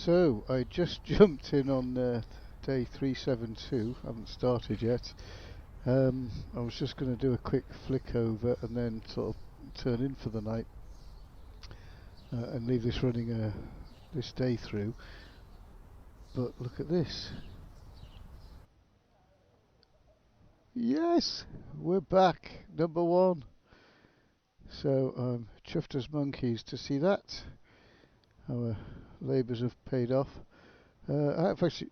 So I just jumped in on day 372. Haven't started yet. I was just going to do a quick flick over and then sort of turn in for the night and leave this running this day through. But look at this. Yes, we're back, number one. So I'm chuffed as monkeys to see that. Our labours have paid off.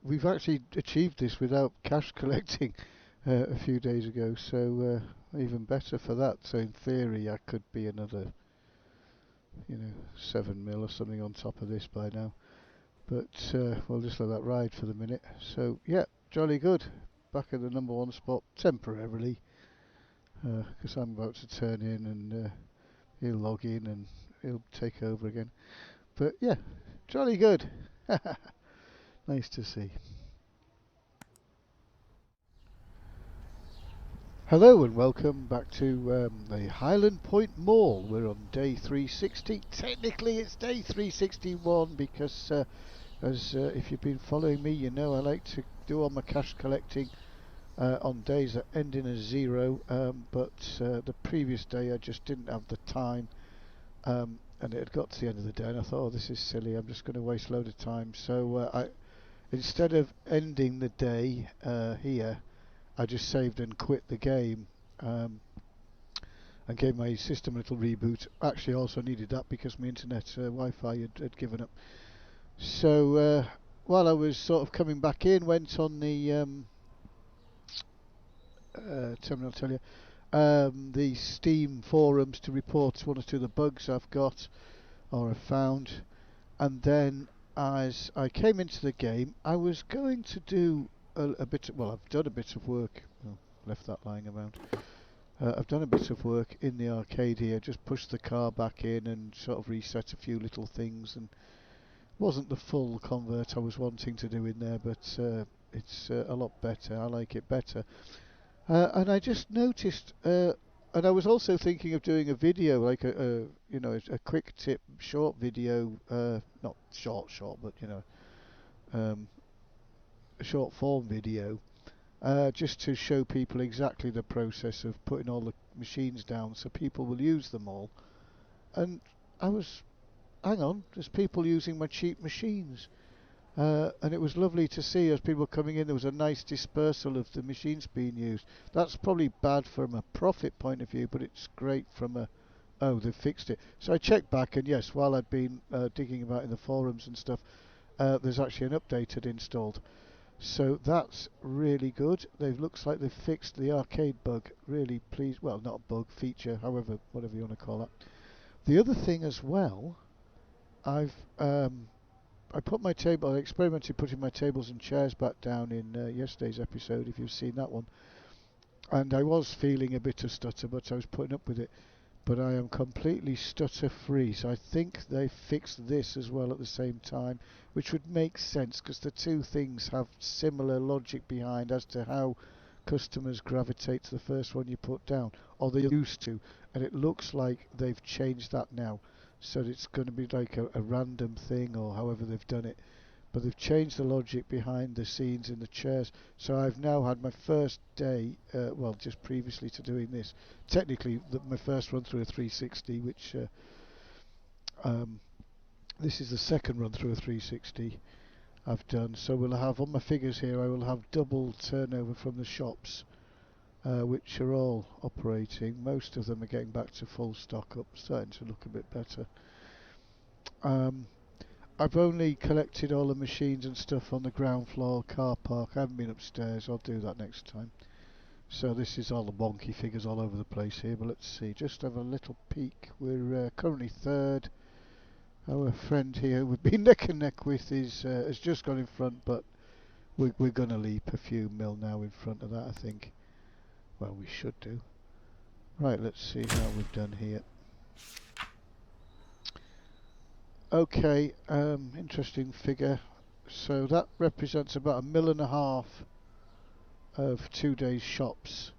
We've actually achieved this without cash collecting a few days ago, so even better for that. So in theory, I could be another, 7 mil or something on top of this by now. But we'll just let that ride for the minute. So yeah, jolly good. Back at the number one spot temporarily, because I'm about to turn in and he'll log in and he'll take over again. But yeah, jolly good. Nice to see. Hello and welcome back to the Highland Point Mall. We're on day 360. Technically it's day 361 because if you've been following me, you know I like to do all my cash collecting on days that end in a zero, but the previous day I just didn't have the time, and it had got to the end of the day and I thought, oh, this is silly, I'm just going to waste a load of time. So instead of ending the day here, I just saved and quit the game, and gave my system a little reboot. Actually also needed that because my internet Wi-Fi had given up. So while I was sort of coming back in, went on the terminal, tell you, the Steam forums to report one or two of the bugs I've got or have found, and then as I came into the game, I was going to do a bit. Well, I've done a bit of work. Oh, left that lying around. I've done a bit of work in the arcade here, just pushed the car back in and sort of reset a few little things, and wasn't the full convert I was wanting to do in there, but it's a lot better. I like it better. And I just noticed, and I was also thinking of doing a video, like a quick tip, short video, not short, but a short form video, just to show people exactly the process of putting all the machines down so people will use them all. And I was, hang on, there's people using my cheap machines. And it was lovely to see as people were coming in, there was a nice dispersal of the machines being used. That's probably bad from a profit point of view, but it's great from a, oh, they've fixed it. So I checked back, and yes, while I'd been digging about in the forums and stuff, there's actually an update had installed. So that's really good. It looks like they've fixed the arcade bug. Really pleased. Well, not a bug, feature, however, whatever you want to call it. The other thing as well, I've I put my table. I experimented putting my tables and chairs back down in yesterday's episode, if you've seen that one. And I was feeling a bit of stutter, but I was putting up with it. But I am completely stutter free, so I think they fixed this as well at the same time, which would make sense because the two things have similar logic behind as to how customers gravitate to the first one you put down, or they used to, and it looks like they've changed that now, so it's going to be like a random thing or however they've done it. But they've changed the logic behind the scenes in the chairs. So I've now had my first day, well, just previously to doing this, technically my first run through a 360, which this is the second run through a 360 I've done. So we'll have, on my figures here, I will have double turnover from the shops, which are all operating. Most of them are getting back to full stock up, starting to look a bit better. I've only collected all the machines and stuff on the ground floor car park. I haven't been upstairs. I'll do that next time. So this is all the wonky figures all over the place here, but let's see. Just have a little peek. We're currently third. Our friend here we've been neck and neck with has just gone in front, but we're going to leap a few mil now in front of that, I think. Well, we should do. Right, let's see how we've done here. Okay, interesting figure. So that represents about 1.5 mil of 2 days shops,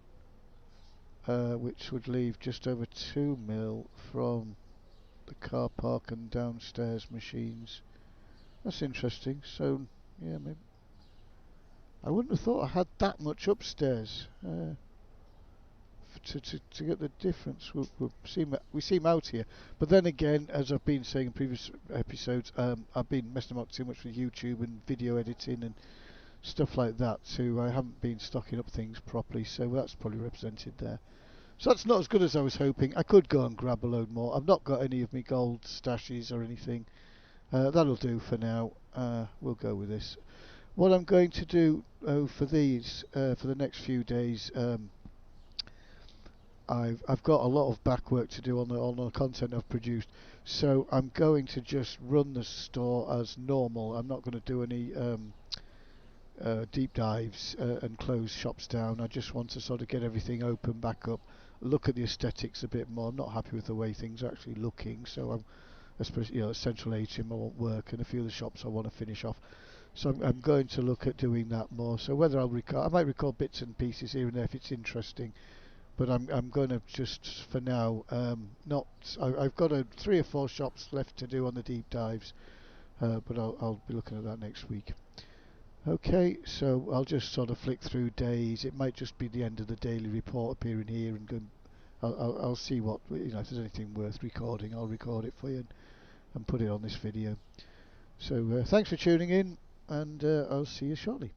which would leave just over 2 mil from the car park and downstairs machines. That's interesting. So, yeah, maybe I wouldn't have thought I had that much upstairs. To get the difference, we seem out here. But then again, as I've been saying in previous episodes, I've been messing about too much with YouTube and video editing and stuff like that too. I haven't been stocking up things properly, so that's probably represented there. So that's not as good as I was hoping. I could go and grab a load more. I've not got any of my gold stashes or anything. That'll do for now. We'll go with this. What I'm going to do for these, for the next few days, I've got a lot of back work to do on the content I've produced, so I'm going to just run the store as normal. I'm not going to do any deep dives and close shops down. I just want to sort of get everything open back up, look at the aesthetics a bit more. I'm not happy with the way things are actually looking, so especially Central Atrium I won't work, and a few of the shops I want to finish off. So I'm going to look at doing that more. So whether I might record bits and pieces here and there if it's interesting. But I'm going to just for now not. I've got 3 or 4 shops left to do on the deep dives, but I'll be looking at that next week. Okay, so I'll just sort of flick through days. It might just be the end of the daily report appearing here, and go. I'll see what if there's anything worth recording. I'll record it for you and put it on this video. So thanks for tuning in, and I'll see you shortly.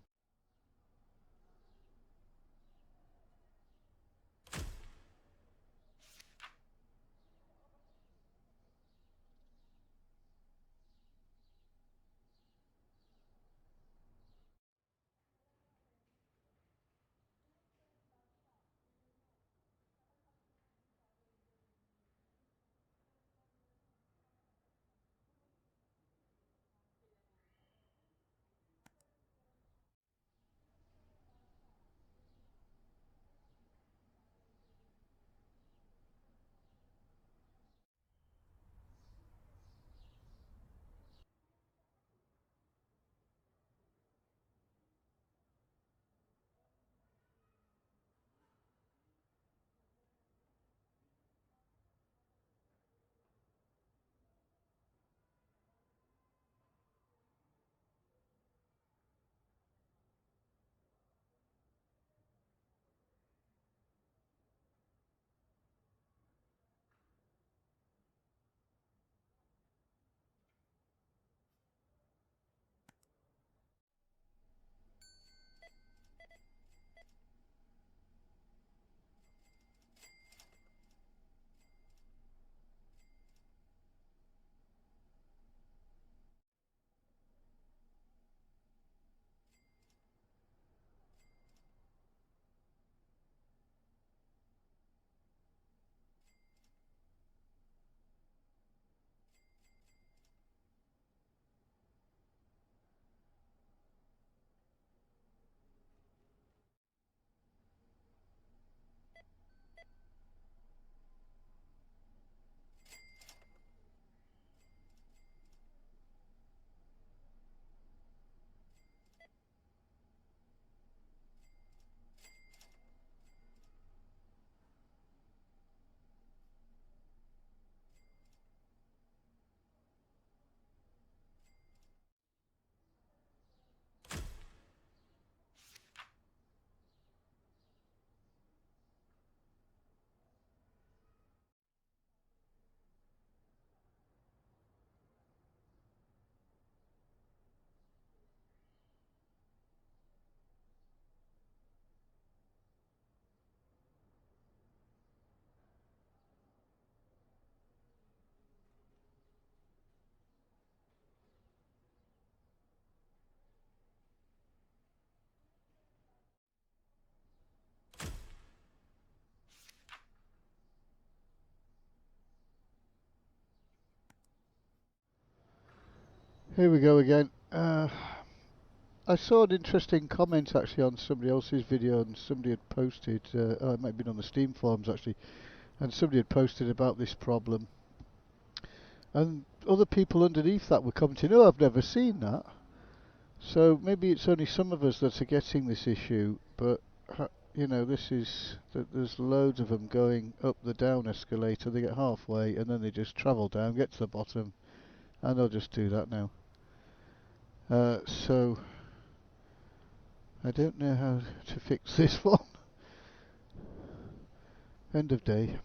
Here we go again. I saw an interesting comment actually on somebody else's video, and somebody had posted. It might have been on the Steam forums actually, and somebody had posted about this problem. And other people underneath that were commenting, "Oh, I've never seen that." So maybe it's only some of us that are getting this issue, but this is there's loads of them going up the down escalator. They get halfway and then they just travel down, get to the bottom, and they'll just do that now. So I don't know how to fix this one. End of day.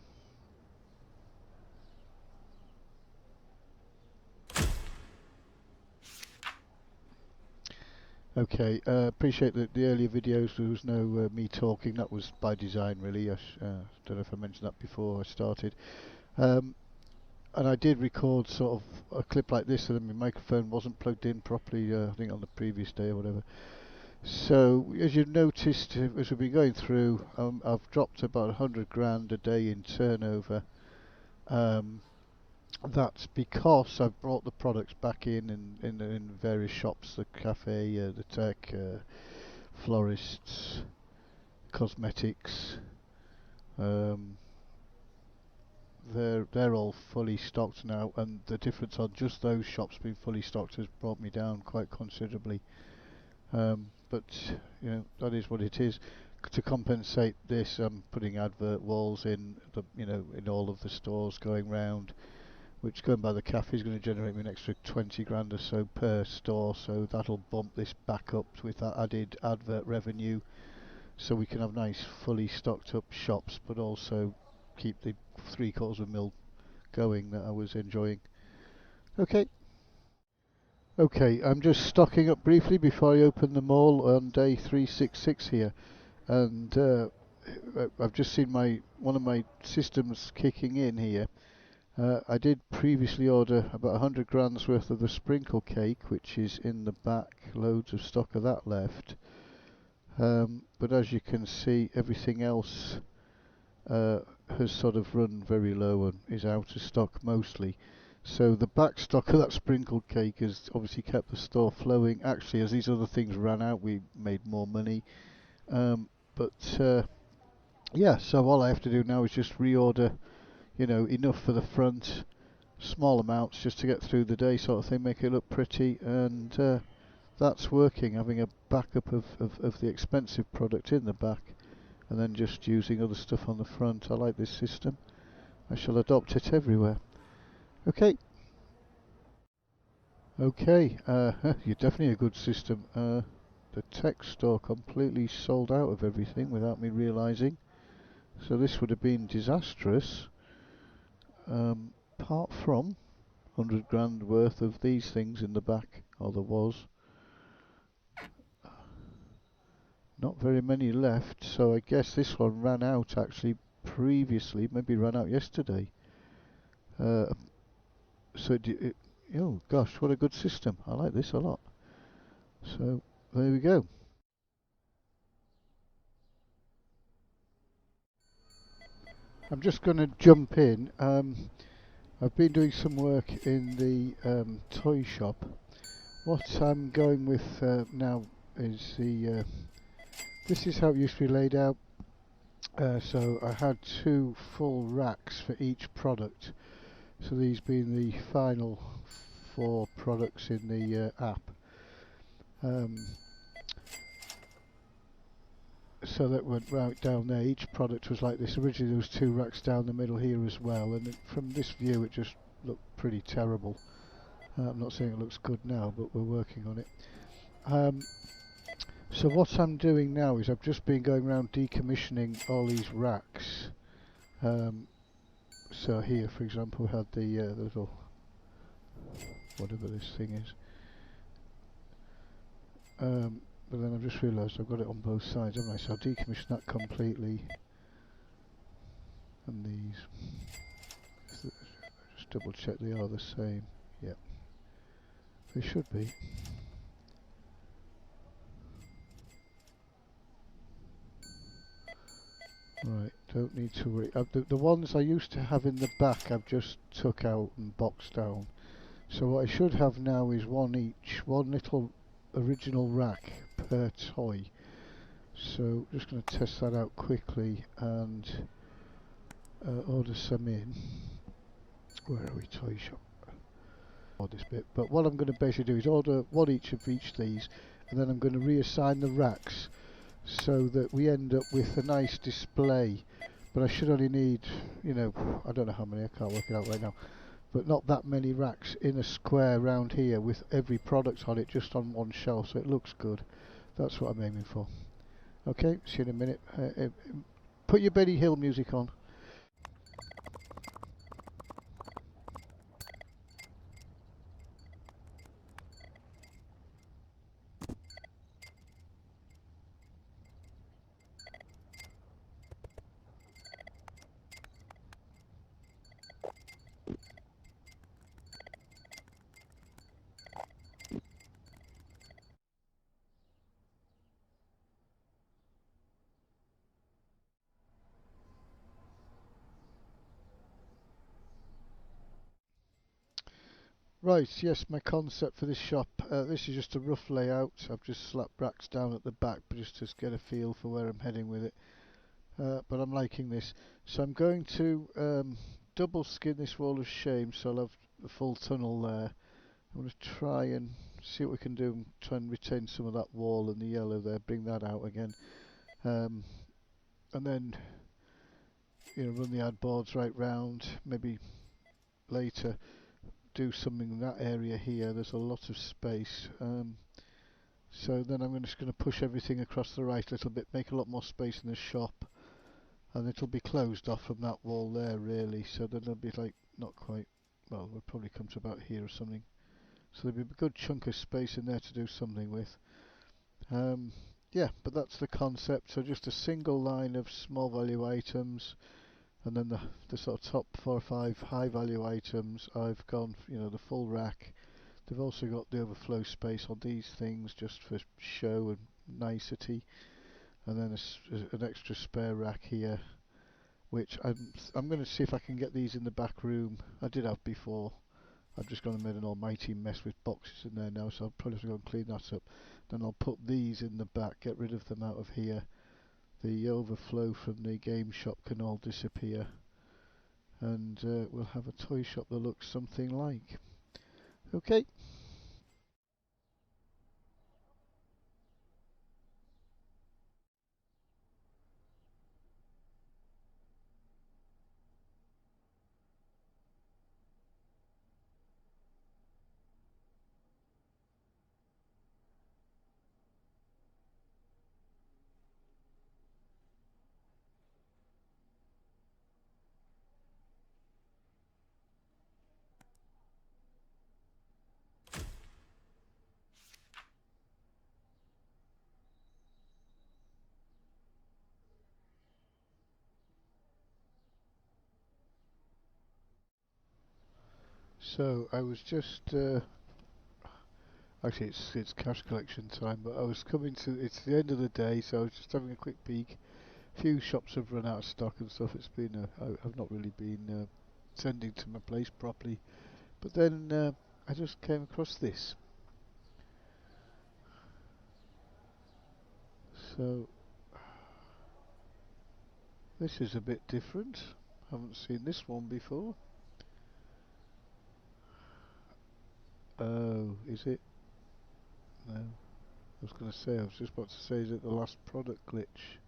Okay, appreciate that the earlier videos there was no me talking. That was by design, really. I don't know if I mentioned that before I started. And I did record sort of a clip like this, and then my microphone wasn't plugged in properly. I think on the previous day or whatever. So as you've noticed, as we've been going through, I've dropped about 100 grand a day in turnover. That's because I've brought the products back in various shops, the cafe, the tech, florists, cosmetics. They're all fully stocked now, and the difference on just those shops being fully stocked has brought me down quite considerably. But you know, that is what it is. To compensate this, I'm putting advert walls in in all of the stores going round, which going by the cafe is going to generate me an extra 20 grand or so per store, so that'll bump this back up with that added advert revenue, so we can have nice fully stocked up shops, but also keep the 750 ml going that I was enjoying. Okay, I'm just stocking up briefly before I open the Maill on day 366 here, and I've just seen one of my systems kicking in here. I did previously order about 100 grams worth of the sprinkle cake, which is in the back, loads of stock of that left. But as you can see, everything else has sort of run very low and is out of stock mostly. So the back stock of that sprinkled cake has obviously kept the store flowing. Actually, as these other things ran out, we made more money. Yeah, so all I have to do now is just reorder, enough for the front, small amounts just to get through the day sort of thing, make it look pretty, and that's working, having a backup of the expensive product in the back and then just using other stuff on the front. I like this system. I shall adopt it everywhere. Okay. You're definitely a good system. The tech store completely sold out of everything without me realising, so this would have been disastrous, apart from 100 grand worth of these things in the back, or there was. Not very many left, so I guess this one ran out actually previously, maybe ran out yesterday. Oh gosh, what a good system. I like this a lot. So there we go. I'm just going to jump in. I've been doing some work in the toy shop. What I'm going with now is this is how it used to be laid out. So I had 2 full racks for each product. So these being the final 4 products in the app. So that went right down there. Each product was like this. Originally there was 2 racks down the middle here as well, and from this view it just looked pretty terrible. I'm not saying it looks good now, but we're working on it. So what I'm doing now is I've just been going around decommissioning all these racks. So here, for example, we had the little, whatever this thing is. But then I've just realised I've got it on both sides, haven't I? So I'll decommission that completely. And these, just double check they are the same. Yep, they should be. Right, don't need to worry. The ones I used to have in the back I've just took out and boxed down. So what I should have now is one little original rack per toy. So just going to test that out quickly and order some in. Where are we? Toy shop. Or this bit. But what I'm going to basically do is order one each of these, and then I'm going to reassign the racks so that we end up with a nice display. But I should only need, I don't know how many, I can't work it out right now. but not that many racks in a square round here with every product on it just on one shelf, so it looks good. That's what I'm aiming for. Okay, see you in a minute. Put your Benny Hill music on. Right, yes, my concept for this shop, this is just a rough layout. I've just slapped racks down at the back but just to get a feel for where I'm heading with it. But I'm liking this. So I'm going to double skin this wall of shame, so I'll have the full tunnel there. I'm going to try and see what we can do and try and retain some of that wall and the yellow there, bring that out again. And then, run the ad boards right round, maybe later do something in that area here. There's a lot of space. So then I'm just going to push everything across the right a little bit, make a lot more space in the shop, and it'll be closed off from that wall there really, so then there'll be like, not quite, well, we'll probably come to about here or something. So there'll be a good chunk of space in there to do something with. Yeah, but that's the concept. So just a single line of small value items, and then the sort of top 4 or 5 high value items. I've gone, the full rack. They've also got the overflow space on these things just for show and nicety, and then an extra spare rack here, which I'm going to see if I can get these in the back room. I did have before. I've just gone and made an almighty mess with boxes in there now, so I'll probably have to go and clean that up. Then I'll put these in the back, get rid of them out of here. The overflow from the game shop can all disappear, and we'll have a toy shop that looks something like. Okay. So I was just actually it's cash collection time, but I was coming to, it's the end of the day, so I was just having a quick peek. Few shops have run out of stock and stuff. It's been I've not really been tending to my place properly, but then I just came across this. So this is a bit different. Haven't seen this one before. Oh, is it? No. I was going to say, I was just about to say, is it the last product glitch?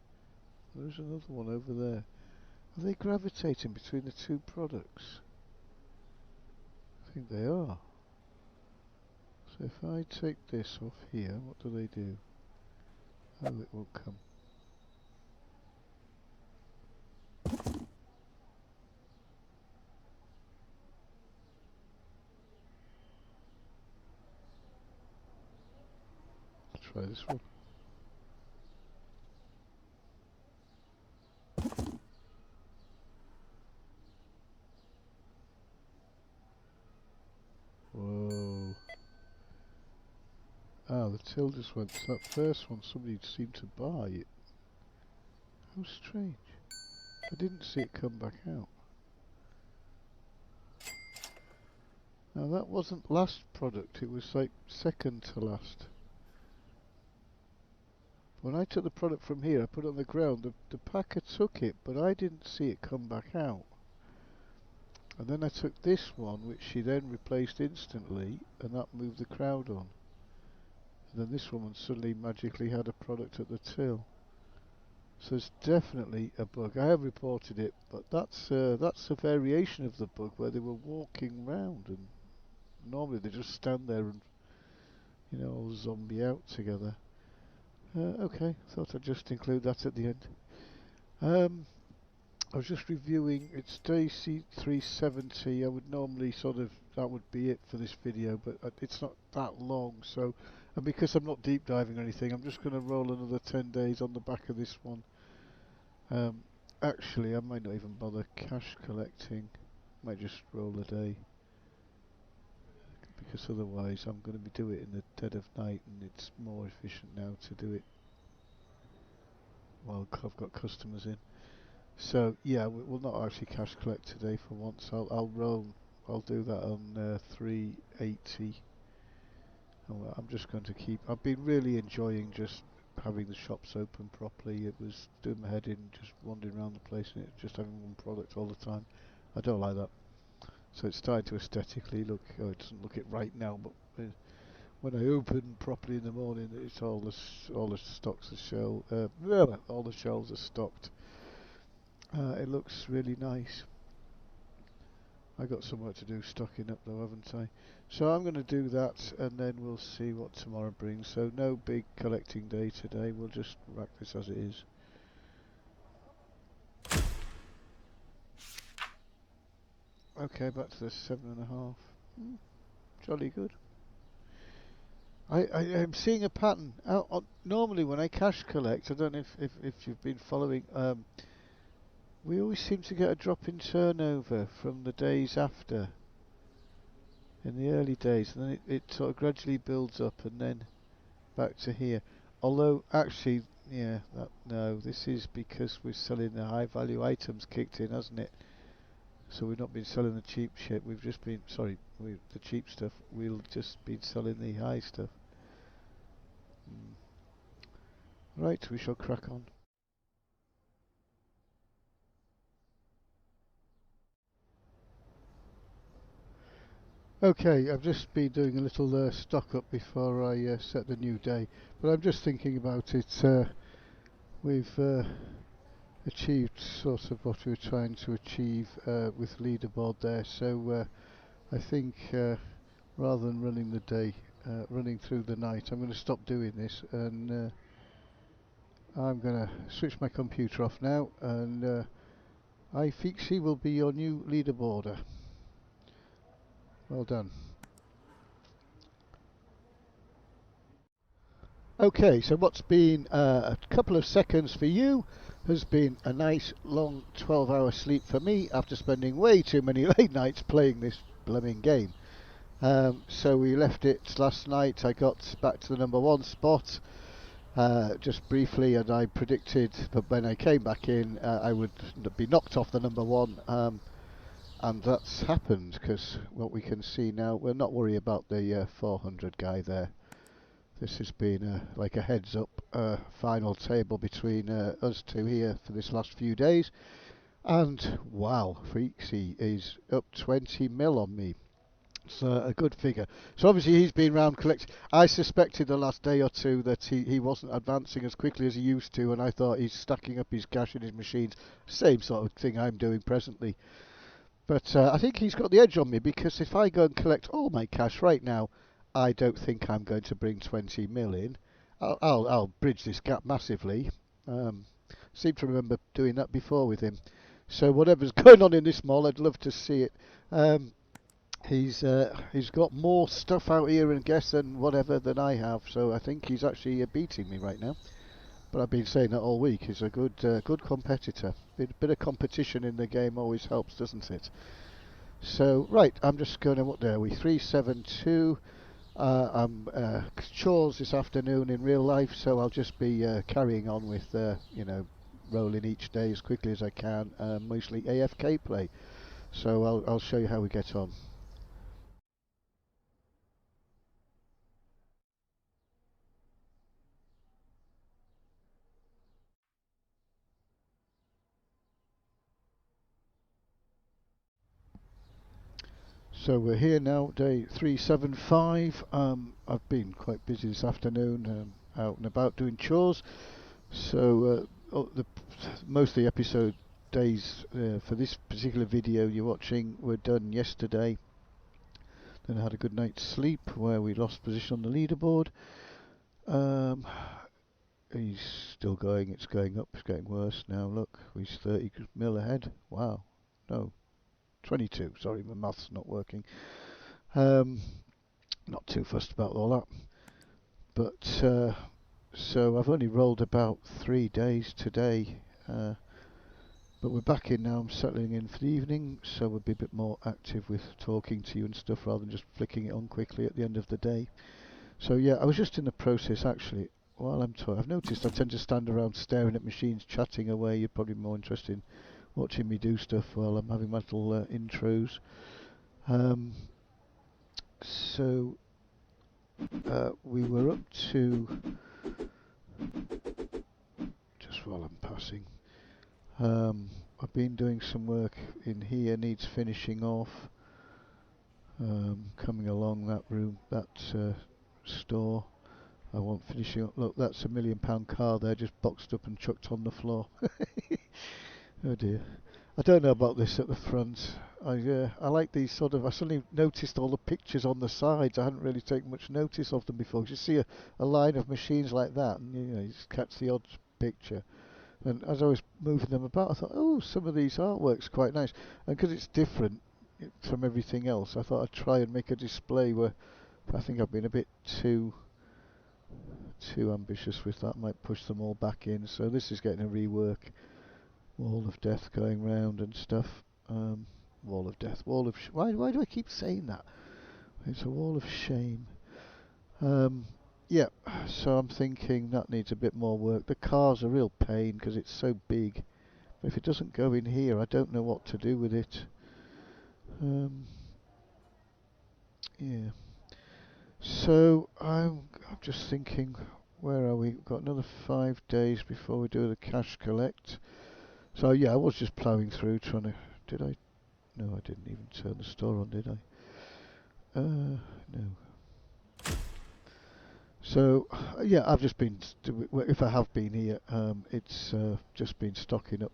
There's another one over there. Are they gravitating between the two products? I think they are. So if I take this off here, what do they do? Oh, it won't come. Let's try this one. Whoa. Ah, the till just went. So that first one, somebody seemed to buy it. How strange. I didn't see it come back out. Now that wasn't last product, it was like second to last. When I took the product from here, I put it on the ground, the packer took it, but I didn't see it come back out. And then I took this one, which she then replaced instantly, and that moved the crowd on. And then this woman suddenly magically had a product at the till. So there's definitely a bug. I have reported it, but that's a variation of the bug where they were walking round, and normally they just stand there and all zombie out together. Okay, thought I'd just include that at the end. Um, I was just reviewing. It's day 370. I would normally that would be it for this video, but it's not that long. So, and because I'm not deep diving or anything, I'm just going to roll another 10 days on the back of this one. Um, Actually, I might not even bother cash collecting. Might just roll a day, because otherwise I'm going to be doing it in the dead of night, and it's more efficient now to do it while I've got customers in. So yeah, we'll not actually cash collect today for once. I'll roll. I'll do that on 380. I'm just going to keep. I've been really enjoying just having the shops open properly. It was doing my head in just wandering around the place and it just having one product all the time. I don't like that. So it's starting to aesthetically look. Oh, it doesn't look it right now, but when I open properly in the morning, it's all the stocks are all the shelves are stocked. It looks really nice. I got some work to do stocking up though, haven't I? So I'm going to do that, and then we'll see what tomorrow brings. So no big collecting day today. We'll just rack this as it is. Okay, back to the 7.5. Jolly good. I am seeing a pattern. Normally when I cash collect, I don't know if you've been following, we always seem to get a drop in turnover from the days after, in the early days, and then it sort of gradually builds up, and then back to here. Although actually, yeah, no, this is because we're selling the high value items kicked in, hasn't it? So we've not been selling the cheap shit. We've just been the cheap stuff. We'll just been selling the high stuff. Right, we shall crack on. Okay, I've just been doing a little stock up before I set the new day, but I'm just thinking about it. We've achieved sort of what we were trying to achieve with leaderboard there, so I think rather than running the day, running through the night, I'm going to stop doing this, and I'm going to switch my computer off now, and iFixie will be your new leaderboarder. Well done. Okay, so what's been a couple of seconds for you has been a nice long 12-hour sleep for me after spending way too many late nights playing this blooming game. So we left it last night. I got back to the number one spot just briefly, and I predicted that when I came back in I would be knocked off the number one, and that's happened, because what we can see now, we'll not worry about the 400 guy there. This has been like a heads up final table between us two here for this last few days. And wow, Freaksy is up 20 mil on me. It's a good figure. So obviously he's been round collecting. I suspected the last day or two that he wasn't advancing as quickly as he used to, and I thought he's stacking up his cash in his machines. Same sort of thing I'm doing presently. But I think he's got the edge on me, because if I go and collect all my cash right now, I don't think I'm going to bring 20 mil in. I'll bridge this gap massively. Seem to remember doing that before with him. So whatever's going on in this mall, I'd love to see it. He's got more stuff out here and guess and whatever than I have, so I think he's actually beating me right now. But I've been saying that all week. He's a good competitor. Bit of competition in the game always helps, doesn't it? So right, I'm just going to, what are we? 372. I'm chores this afternoon in real life, so I'll just be carrying on with rolling each day as quickly as I can. Mostly AFK play. So I'll show you how we get on. So we're here now, day 375. I've been quite busy this afternoon, out and about doing chores. So most of the episode days for this particular video you're watching were done yesterday. Then I had a good night's sleep where we lost position on the leaderboard. Um, he's still going. It's going up. It's getting worse now. Look, he's 30 mil ahead. Wow. No, 22. Sorry, my math's not working. Um, not too fussed about all that. But so I've only rolled about 3 days today. But we're back in now. I'm settling in for the evening, so we'll be a bit more active with talking to you and stuff rather than just flicking it on quickly at the end of the day. So yeah, I was just in the process actually. While I'm talking, I've noticed I tend to stand around staring at machines, chatting away. You're probably more interested in watching me do stuff while I'm having my little intros. Um, so we were up to, just while I'm passing, I've been doing some work in here, needs finishing off. Coming along that room, that store. I want finishing up. Look, that's a £1 million car there, just boxed up and chucked on the floor. Oh dear. I don't know about this at the front. I like these sort of. I suddenly noticed all the pictures on the sides. I hadn't really taken much notice of them before. 'Cause you see a line of machines like that, and you just catch the odd picture. And as I was moving them about, I thought, oh, some of these artwork's quite nice. And because it's different from everything else, I thought I'd try and make a display where I think I've been a bit too ambitious with that. Might push them all back in. So this is getting a rework. Wall of death going round and stuff. Wall of death. Why do I keep saying that? It's a wall of shame. Yeah, so I'm thinking that needs a bit more work. The car's a real pain because it's so big. But if it doesn't go in here, I don't know what to do with it. Yeah. So I'm just thinking, where are we? We've got another 5 days before we do the cash collect. So yeah, I was just ploughing through trying to. Did I? No, I didn't even turn the store on, did I? No. So yeah, I've just been. If I have been here, it's just been stocking up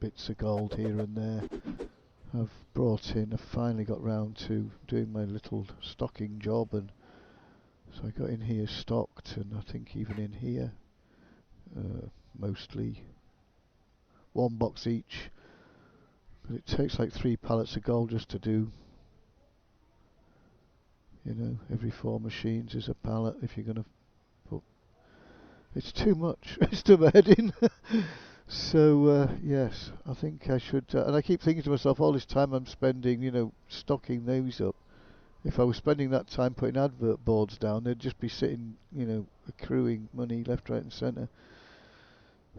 bits of gold here and there. I've brought in. I finally got round to doing my little stocking job, and so I got in here stocked, and I think even in here, mostly one box each. But it takes like 3 pallets of gold just to do. You know, every 4 machines is a pallet. If you're going to put, it's too much. It's too my head in. So yes, I think I should. And I keep thinking to myself, all this time I'm spending, stocking those up. If I was spending that time putting advert boards down, they'd just be sitting, accruing money left, right, and centre.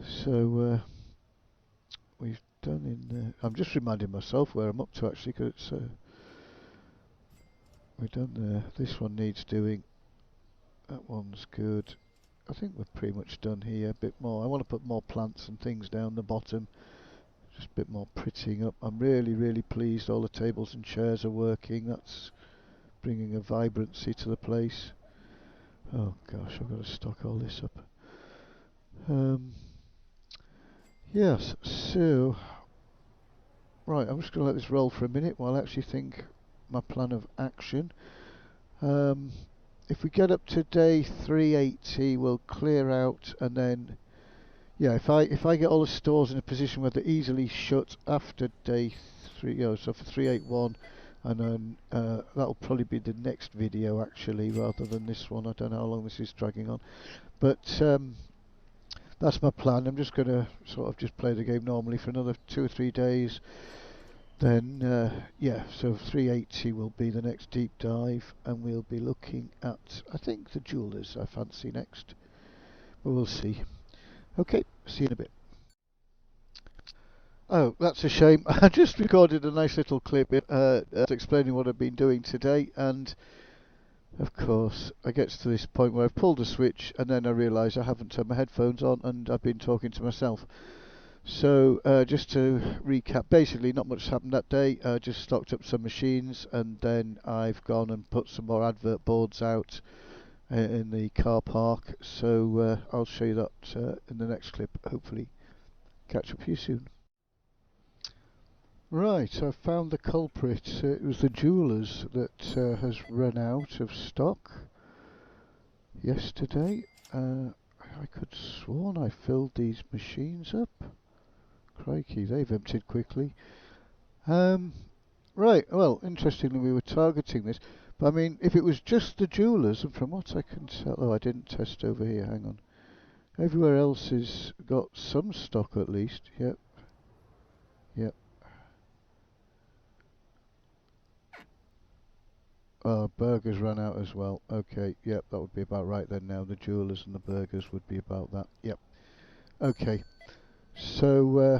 So we've done in. I'm just reminding myself where I'm up to actually, because it's. We've done there. This one needs doing. That one's good. I think we're pretty much done here. A bit more. I want to put more plants and things down the bottom. Just a bit more prettying up. I'm really, really pleased all the tables and chairs are working. That's bringing a vibrancy to the place. Oh gosh, I've got to stock all this up. Yes, so right, I'm just going to let this roll for a minute while I actually think my plan of action. If we get up to day 380, we'll clear out, and then yeah, if I get all the stores in a position where they're easily shut after day 3, so for 381, and then that'll probably be the next video actually, rather than this one. I don't know how long this is dragging on, but that's my plan. I'm just going to sort of just play the game normally for another 2 or 3 days. Then yeah, so 380 will be the next deep dive, and we'll be looking at, I think, the jewellers I fancy next, but we'll see. Okay, see you in a bit. Oh, that's a shame. I just recorded a nice little clip explaining what I've been doing today, and of course I get to this point where I've pulled a switch and then I realise I haven't turned my headphones on and I've been talking to myself. So just to recap, basically not much happened that day. Just stocked up some machines, and then I've gone and put some more advert boards out in the car park. So I'll show you that in the next clip, hopefully. catch up with you soon. Right, I've found the culprit. It was the jewellers that has run out of stock yesterday. I could sworn I filled these machines up. Crikey, they've emptied quickly. Right, well, interestingly we were targeting this, but I mean, if it was just the jewellers, and from what I can tell, oh, I didn't test over here, hang on. Everywhere else has got some stock at least, yep. Burgers ran out as well. Okay, yep, that would be about right then now. The jewellers and the burgers would be about that. Yep. Okay. So,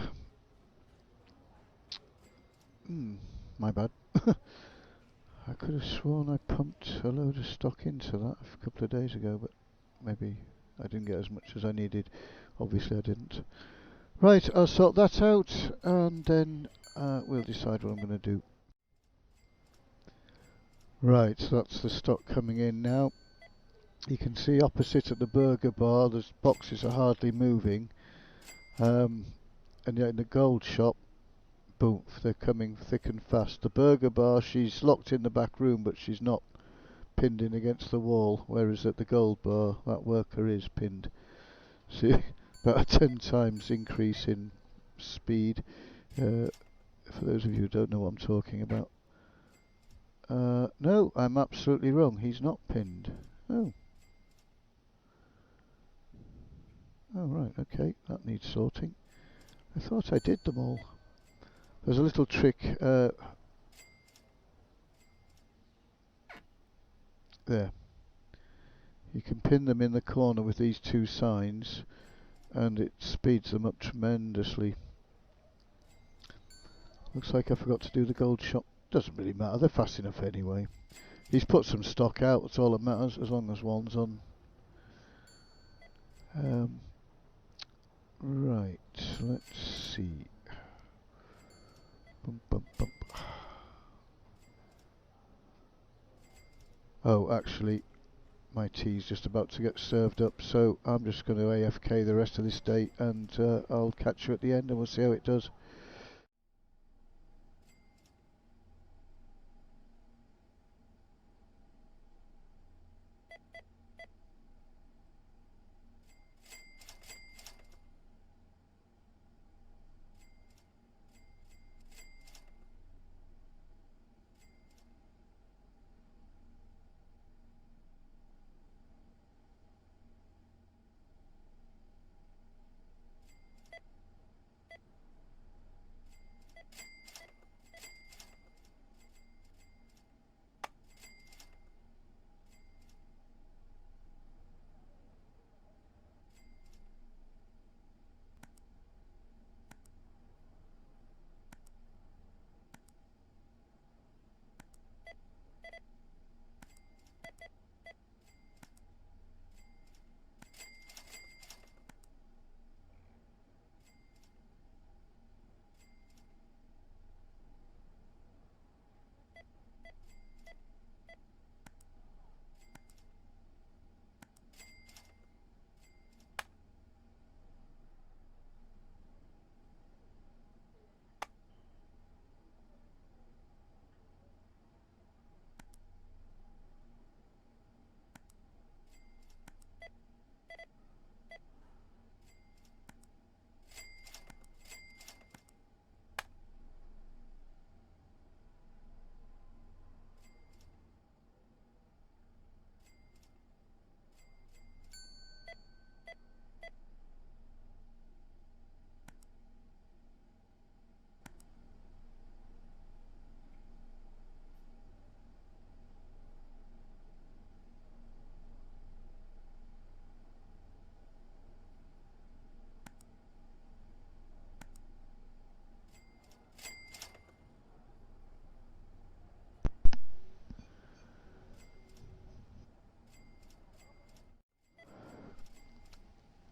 my bad. I could have sworn I pumped a load of stock into that a couple of days ago, but maybe I didn't get as much as I needed. Obviously I didn't. Right, I'll sort that out and then we'll decide what I'm going to do. Right, so that's the stock coming in now. You can see opposite at the burger bar, the boxes are hardly moving. And yet in the gold shop, boom, they're coming thick and fast. The burger bar, she's locked in the back room, but she's not pinned in against the wall, whereas at the gold bar, that worker is pinned. See, about a 10 times increase in speed, for those of you who don't know what I'm talking about. No, I'm absolutely wrong. He's not pinned. Oh. Oh, right, okay. That needs sorting. I thought I did them all. There's a little trick. There. You can pin them in the corner with these two signs, and it speeds them up tremendously. Looks like I forgot to do the gold shop. Doesn't really matter. They're fast enough anyway. He's put some stock out. That's all that matters, as long as one's on. Right, let's see. Bum, bum, bum. Oh, actually, my tea's just about to get served up, so I'm just going to AFK the rest of this day, and I'll catch you at the end and we'll see how it does.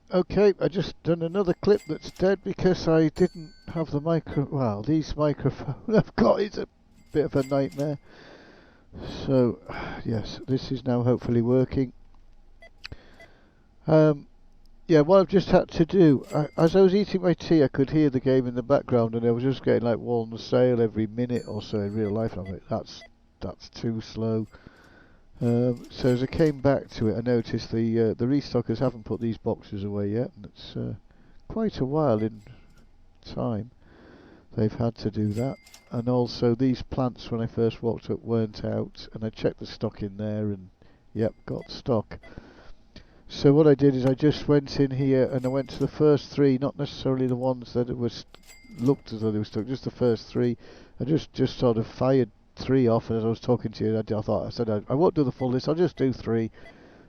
Okay, I just done another clip that's dead because I didn't have the well, these microphones I've got is a bit of a nightmare. So, yes, this is now hopefully working. Yeah, what I've just had to do, as I was eating my tea, I could hear the game in the background, and I was just getting like one sale every minute or so in real life. And I'm like, that's too slow. So as I came back to it, I noticed the restockers haven't put these boxes away yet, and it's quite a while in time they've had to do that. And also these plants, when I first walked up, weren't out, and I checked the stock in there, and yep, got stock. So what I did is I just went in here and I went to the first three, not necessarily the ones that it was looked as though they were stuck, just the first three. I just sort of fired three off, and as I was talking to you, I said I won't do the full list, I'll just do three.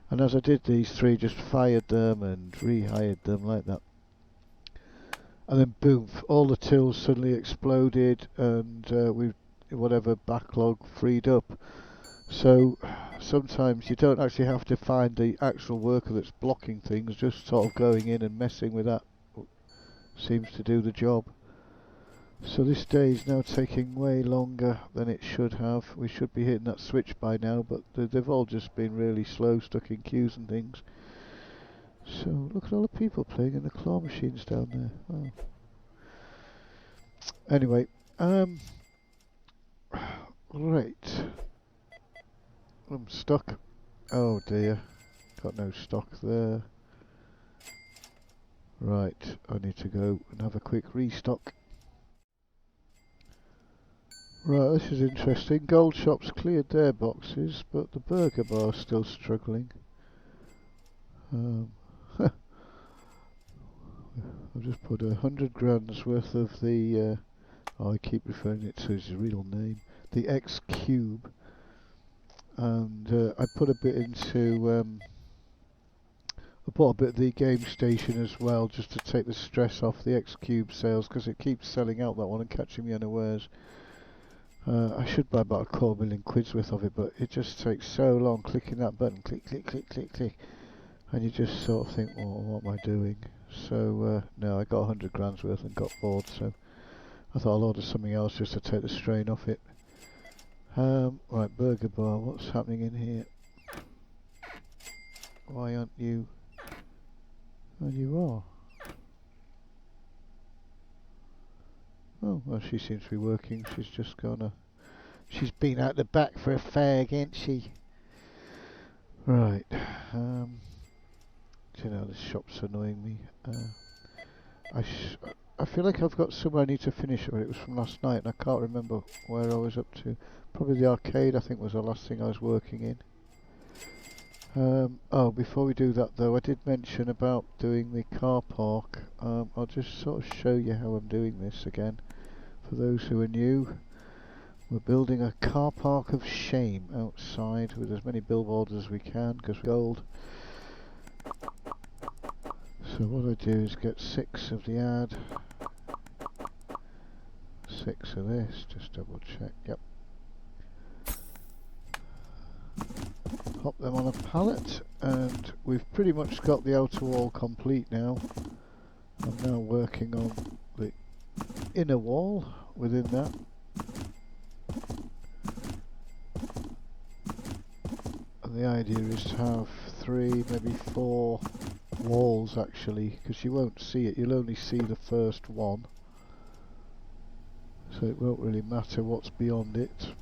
And as I did these three, just fired them and rehired them like that. And then boom, all the tills suddenly exploded, and we've whatever backlog freed up. So sometimes you don't actually have to find the actual worker that's blocking things, just sort of going in and messing with that seems to do the job. So this day is now taking way longer than it should have. We should be hitting that switch by now, but they've all just been really slow, stuck in queues and things. So look at all the people playing in the claw machines down there. Oh. Anyway, right. I'm stuck. Oh dear, got no stock there. Right, I need to go and have a quick restock. Right, this is interesting. Gold Shop's cleared their boxes, but the Burger Bar's still struggling. I've just put 100 grams worth of the, I keep referring it to his real name, the X Cube. And I put a bit into, I bought a bit of the game station as well, just to take the stress off the X Cube sales, because it keeps selling out, that one, and catching me unawares. I should buy about £250,000 worth of it, but it just takes so long clicking that button, click, click, click, click, click, and you just sort of think, well, what am I doing? So no, I got 100 grams worth and got bored, so I thought I'll order something else just to take the strain off it. Right, Burger Bar, what's happening in here? Why aren't you? Oh, you are. Oh, well, she seems to be working. She's just gonna. She's been out the back for a fag, ain't she? Right. You know, this shop's annoying me. I feel like I've got somewhere I need to finish it. It was from last night, and I can't remember where I was up to. Probably the arcade, I think, was the last thing I was working in. Oh, before we do that though, I did mention about doing the car park. I'll just sort of show you how I'm doing this again. For those who are new, we're building a car park of shame outside with as many billboards as we can, because we're gold. So what I do is get 6 of the ad, 6 of this, just double check, yep. Pop them on a pallet, and we've pretty much got the outer wall complete now. I'm now working on the inner wall within that. And the idea is to have 3, maybe 4 walls actually, because you won't see it, you'll only see the first one. So it won't really matter what's beyond it.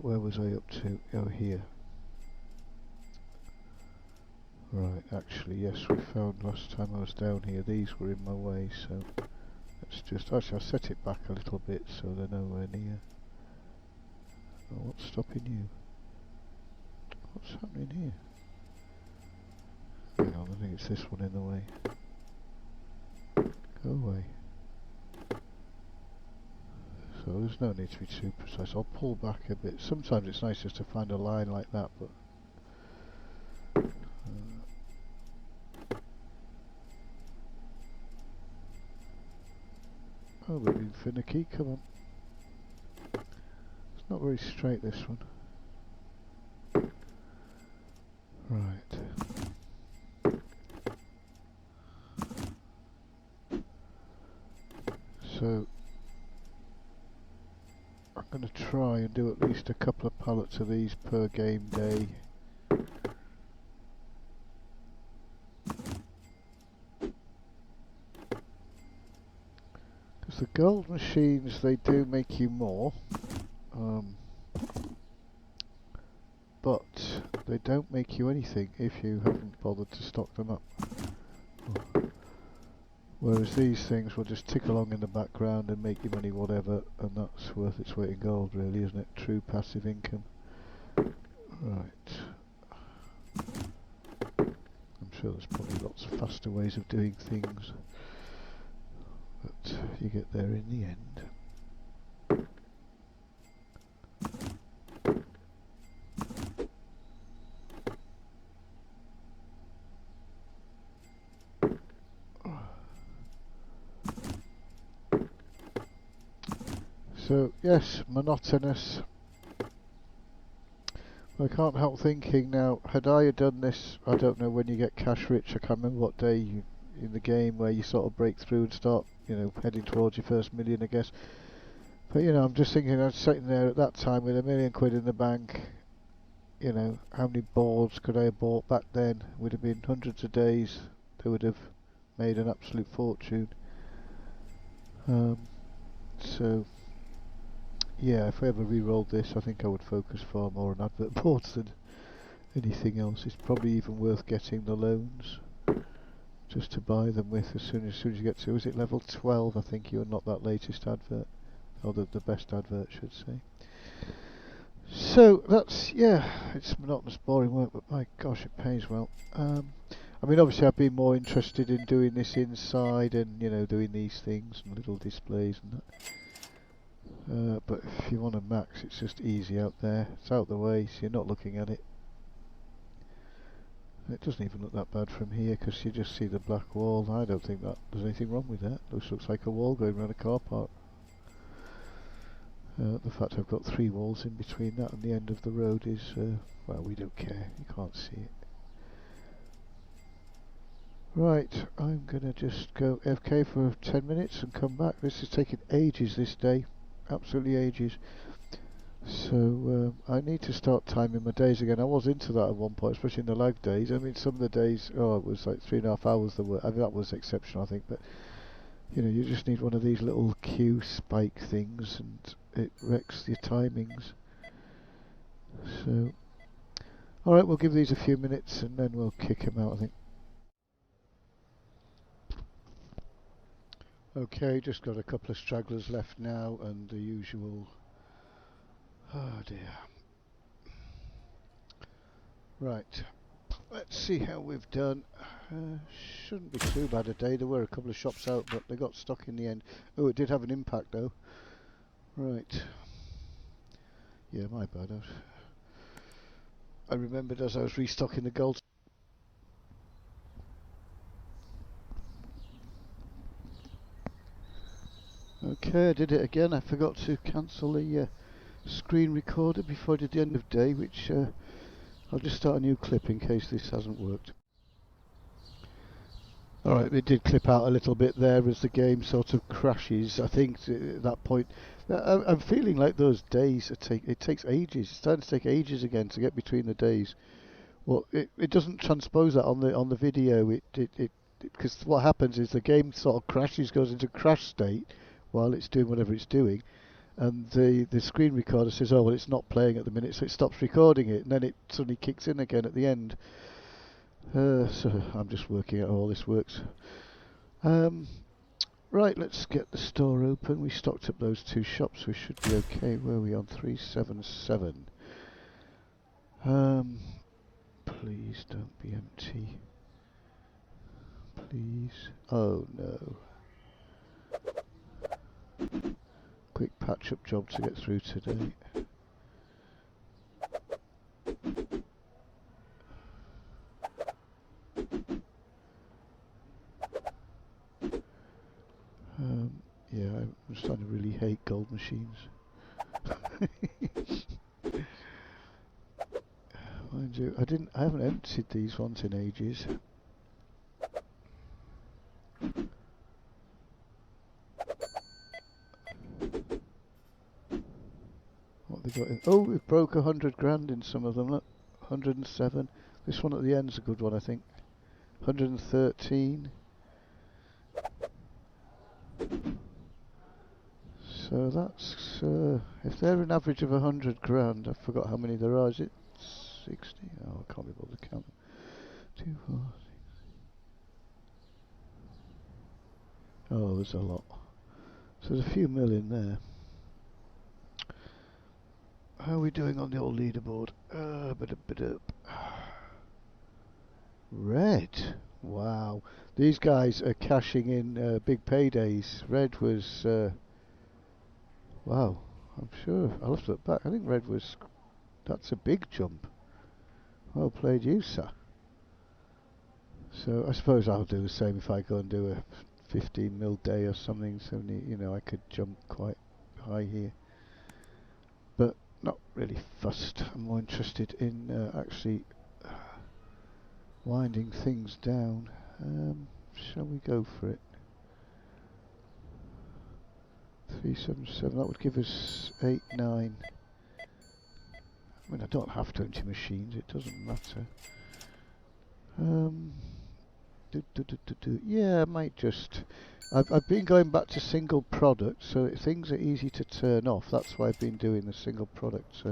Where was I up to? Oh, here. Right, actually, yes, we found last time I was down here, these were in my way, so let's just, actually I'll set it back a little bit so they're nowhere near. Oh, what's stopping you? What's happening here? Hang on, I think it's this one in the way. Go away. So there's no need to be too precise. I'll pull back a bit. Sometimes it's nice just to find a line like that, but oh, we're being finicky, come on. It's not very straight, this one. Right. So I'm going to try and do at least a couple of pallets of these per game day. Gold machines, they do make you more, but they don't make you anything if you haven't bothered to stock them up. Whereas these things will just tick along in the background and make you money whatever, and that's worth its weight in gold really, isn't it? True passive income. Right. I'm sure there's probably lots of faster ways of doing things, but you get there in the end. So yes, monotonous. I can't help thinking now, had I done this, I don't know when you get cash rich, I can't remember what day in the game where you sort of break through and start, you know, heading towards your first million, I guess. But you know, I'm just thinking, I was sitting there at that time with £1 million in the bank, you know, how many boards could I have bought back then? Would have been hundreds of days, they would have made an absolute fortune. So yeah, if I ever re-rolled this, I think I would focus far more on advert boards than anything else. It's probably even worth getting the loans just to buy them with as soon as you get to, is it level 12? I think you unlock that latest advert, or the best advert, should say. So that's, yeah, it's monotonous, boring work, but my gosh, it pays well. I mean, obviously I've been more interested in doing this inside and, you know, doing these things and little displays and that. But if you want to max, it's just easy out there. It's out the way, so you're not looking at it. It doesn't even look that bad from here because you just see the black wall. I don't think that there's anything wrong with that. It looks like a wall going around a car park. The fact I've got 3 walls in between that and the end of the road is, well, we don't care. You can't see it. Right, I'm going to just go FK for 10 minutes and come back. This is taking ages this day. Absolutely ages. So I need to start timing my days again. I was into that at one point, especially in the lag days. I mean, some of the days, oh, it was like 3.5 hours. I mean, that was exceptional, I think. But you know, you just need one of these little Q spike things, and it wrecks your timings. So, all right, we'll give these a few minutes, and then we'll kick him out, I think. Okay, just got a couple of stragglers left now, and the usual. Oh dear. Right, let's see how we've done. Shouldn't be too bad a day. There were a couple of shops out, but they got stuck in the end. Oh, it did have an impact though. Right. Yeah, my bad. I remembered as I was restocking the gold. Okay, I did it again. I forgot to cancel the screen recorder before I did the end of day, which I'll just start a new clip in case this hasn't worked. Alright, it did clip out a little bit there as the game sort of crashes. I think at that point, I'm feeling like those days, it takes ages. It's starting to take ages again to get between the days. Well, it doesn't transpose that on the video. Because what happens is the game sort of crashes, goes into crash state while it's doing whatever it's doing, and the screen recorder says, oh well, it's not playing at the minute, so it stops recording it, and then it suddenly kicks in again at the end. So I'm just working out how all this works. Right, let's get the store open. We stocked up those 2 shops. We should be okay. Where are we on? 377. Please don't be empty. Please. Oh no. Quick patch-up job to get through today. Yeah, I'm starting to really hate gold machines. Mind you, I haven't emptied these ones in ages. What have they got in? Oh, we've broke 100 grand in some of them. Look, 107. This one at the end's a good one, I think. 113. So that's, if they're an average of 100 grand, I forgot how many there are, is it 60? Oh, I can't be bothered to count them. 2, 4, 6. Oh, there's a lot. So there's a few million there. How are we doing on the old leaderboard? Red. Wow. These guys are cashing in big paydays. Red was, wow. I'm sure. I'll have to look back. I think red was, that's a big jump. Well played you, sir. So I suppose I'll do the same if I go and do a 15 mil day or something. 70, you know, I could jump quite high here. But not really fussed. I'm more interested in actually winding things down. Shall we go for it? 377, that would give us 8, 9. I mean, I don't have 20 machines, it doesn't matter. Yeah, I might just... I've been going back to single product, so things are easy to turn off. That's why I've been doing the single product.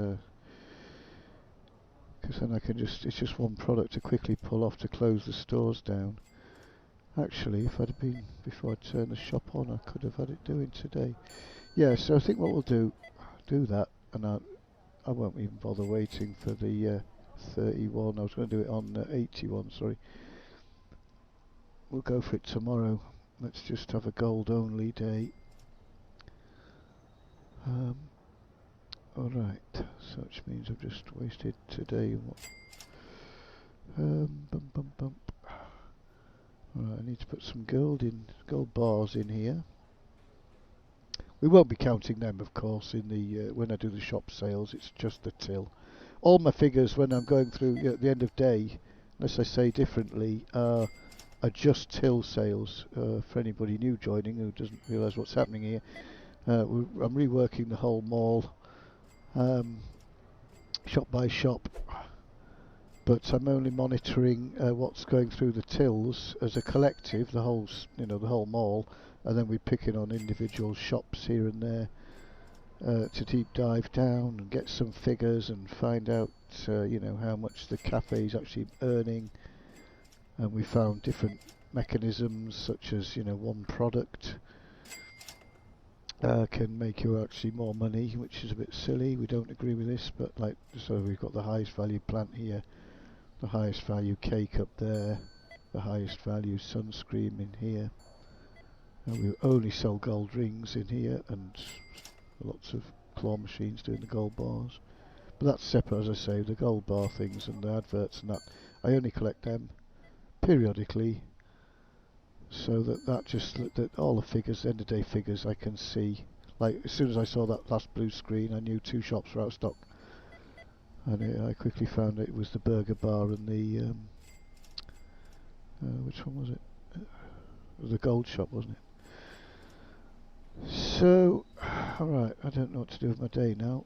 Because then I can just... It's just one product to quickly pull off to close the stores down. Actually, if I'd have been... Before I turned the shop on, I could have had it doing today. Yeah, so I think what we'll do that, and I won't even bother waiting for the 31. I was going to do it on 81, sorry. We'll go for it tomorrow. Let's just have a gold only day. Alright, so which means I've just wasted today. Alright, I need to put some gold bars in here. We won't be counting them, of course, in the when I do the shop sales. It's just the till. All my figures when I'm going through at the end of day, unless I say differently, are just till sales. For anybody new joining who doesn't realise what's happening here, I'm reworking the whole Maill, shop by shop, but I'm only monitoring what's going through the tills as a collective, the whole, the whole Maill, and then we're picking on individual shops here and there to deep dive down and get some figures and find out, how much the cafe's actually earning. And we found different mechanisms, such as one product can make you actually more money, which is a bit silly. We don't agree with this, but so we've got the highest value plant here, the highest value cake up there, the highest value sunscreen in here, and we only sell gold rings in here, and lots of claw machines doing the gold bars. But that's separate, as I say. The gold bar things and the adverts and that, I only collect them periodically, so that all the figures, end of day figures, I can see. Like as soon as I saw that last blue screen, I knew 2 shops were out of stock, and I quickly found it was the burger bar and the which one was it? It was the gold shop, wasn't it? So, alright, I don't know what to do with my day now.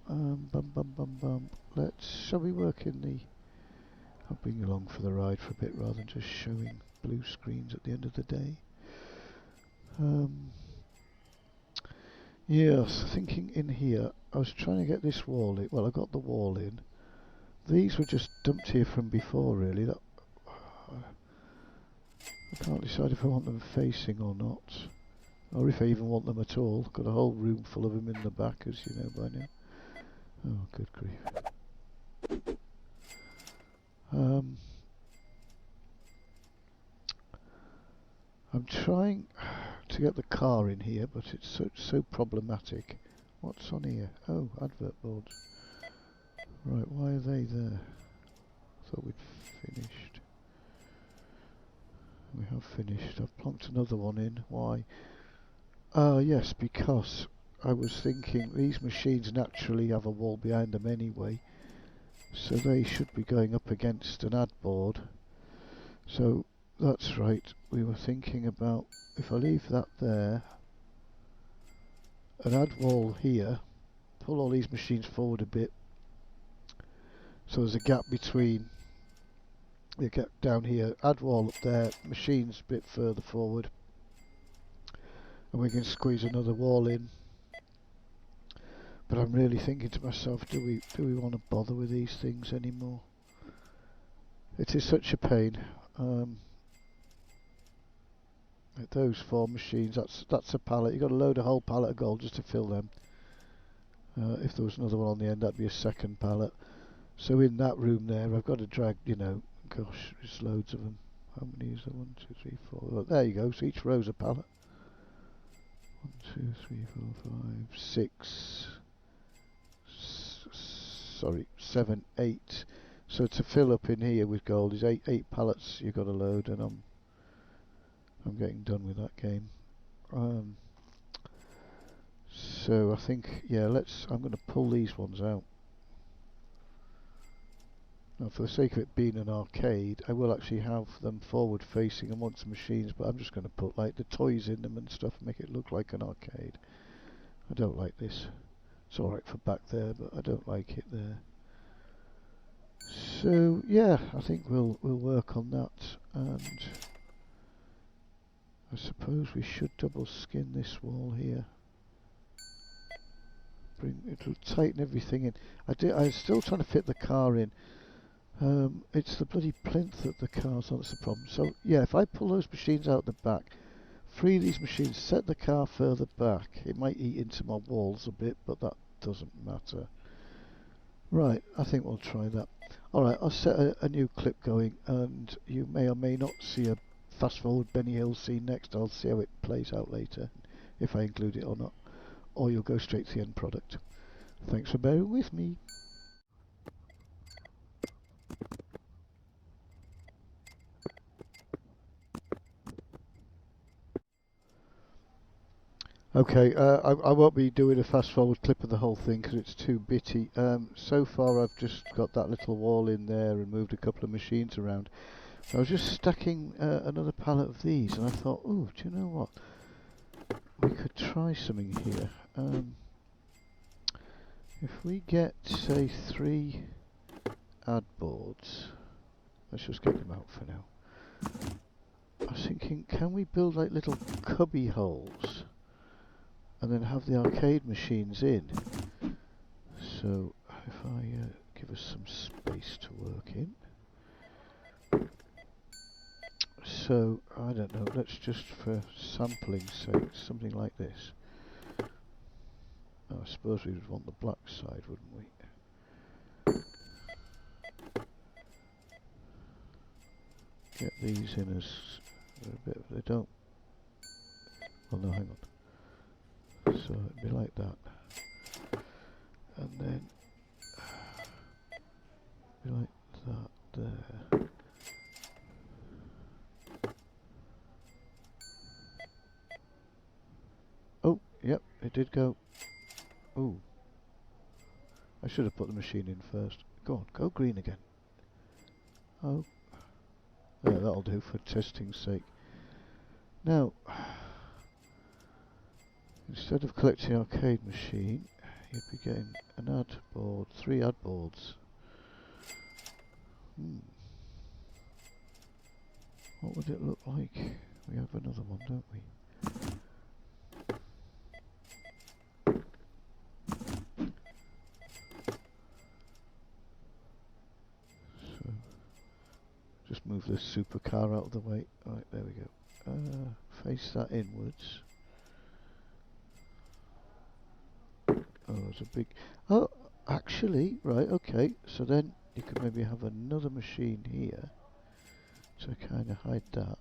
Shall we work in the... I'll bring you along for the ride for a bit rather than just showing blue screens at the end of the day. Yes, thinking in here, I was trying to get this wall in. Well, I got the wall in. These were just dumped here from before, really. I can't decide if I want them facing or not, or if I even want them at all. Got a whole room full of them in the back, as you know by now. Oh, good grief. I'm trying to get the car in here, but it's so problematic. What's on here? Oh, advert boards. Right, why are they there? Thought we'd finished. We have finished. I've plonked another one in. Why? Yes, because I was thinking these machines naturally have a wall behind them anyway, so they should be going up against an ad board. So that's right, we were thinking about, if I leave that there, an ad wall here, pull all these machines forward a bit, so there's a gap between, you get down here, ad wall up there, machines a bit further forward, and we can squeeze another wall in, But I'm really thinking to myself, do we want to bother with these things anymore? It is such a pain. Those 4 machines, that's a pallet. You've got to load a whole pallet of gold just to fill them. If there was another one on the end, that'd be a second pallet. So in that room there, I've got to drag, you know, gosh, there's loads of them. How many is there? 1, 2, 3, 4. Look, there you go. So each row's a pallet. 1, 2, 3, 4, 5, 6. Sorry, 7, 8. So to fill up in here with gold is 8 pallets you've got to load, and I'm getting done with that game. So I think, yeah, I'm going to pull these ones out. Now, for the sake of it being an arcade, I will actually have them forward facing amongst the machines, but I'm just going to put like the toys in them and stuff and make it look like an arcade. I don't like this. It's alright for back there, but I don't like it there. So yeah, I think we'll work on that, and I suppose we should double skin this wall here. It'll tighten everything in. I'm still trying to fit the car in. It's the bloody plinth that the car's on, that's the problem. So yeah, if I pull those machines out the back, free these machines, set the car further back, it might eat into my walls a bit, but that doesn't matter. Right, I think we'll try that. Alright, I'll set a new clip going, and you may or may not see a fast forward Benny Hill scene next. I'll see how it plays out later, if I include it or not. Or you'll go straight to the end product. Thanks for bearing with me. Okay, I won't be doing a fast forward clip of the whole thing because it's too bitty. So far I've just got that little wall in there and moved a couple of machines around. I was just stacking another pallet of these, and I thought, oh, do you know what? We could try something here. If we get, say, 3 ad boards, let's just get them out for now. I was thinking, can we build like little cubby holes and then have the arcade machines in? So if I give us some space to work in. So I don't know, let's just, for sampling's sake, something like this. I suppose we would want the black side, wouldn't we? Get these in as a bit, they don't, well no, hang on. So it'd be like that. And then be like that there. Oh, yep, it did go. Ooh. I should have put the machine in first. Go on, go green again. Oh. Yeah, that'll do for testing's sake. Now, instead of collecting the arcade machine, you'd be getting an ad board, 3 ad boards. What would it look like? We have another one, don't we? So, just move this supercar out of the way. Right, there we go. Face that inwards. Oh, there's a big... Oh, actually, right, okay. So then you could maybe have another machine here to kind of hide that.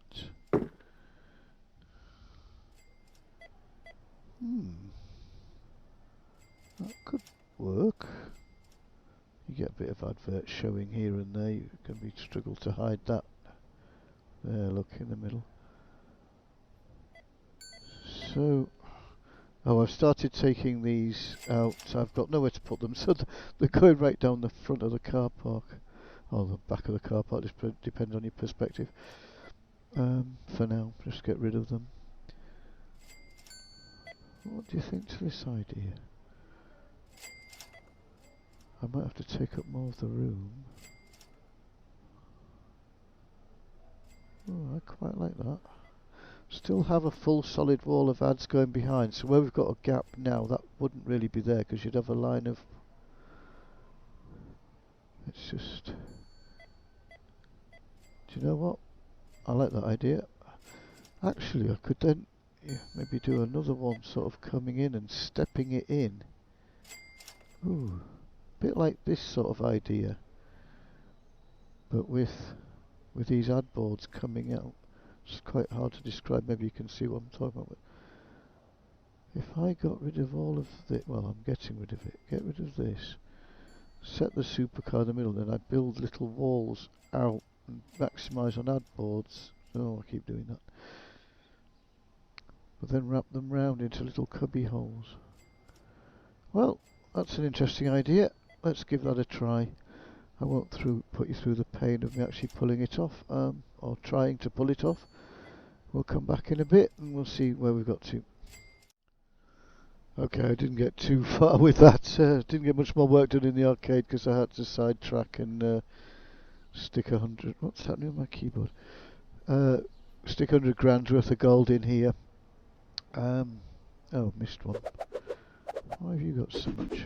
That could work. You get a bit of advert showing here and there. You can struggle to hide that. There, look, in the middle. So... Oh, I've started taking these out. I've got nowhere to put them, so they're going right down the front of the car park. Or the back of the car park, just depends on your perspective. For now, just get rid of them. What do you think to this idea? I might have to take up more of the room. Oh, I quite like that. still have a full solid wall of ads going behind. So where we've got a gap now, that wouldn't really be there because you'd have a line of. It's just. Do you know what? I like that idea. Actually, I could then maybe do another one sort of coming in and stepping it in. Ooh, a bit like this sort of idea, but with these ad boards coming out. It's quite hard to describe. Maybe you can see what I'm talking about. If I got rid of all of this, well, I'm getting rid of it. Get rid of this. Set the supercar in the middle, then I build little walls out and maximise on ad boards. Oh, I keep doing that. But then wrap them round into little cubby holes. Well, that's an interesting idea. Let's give that a try. I won't put you through the pain of me actually pulling it off, or trying to pull it off. We'll come back in a bit and we'll see where we've got to. Okay, I didn't get too far with that. Didn't get much more work done in the arcade because I had to sidetrack and stick 100. What's happening with my keyboard? Stick 100 grand's worth of gold in here. Oh, missed one. Why have you got so much?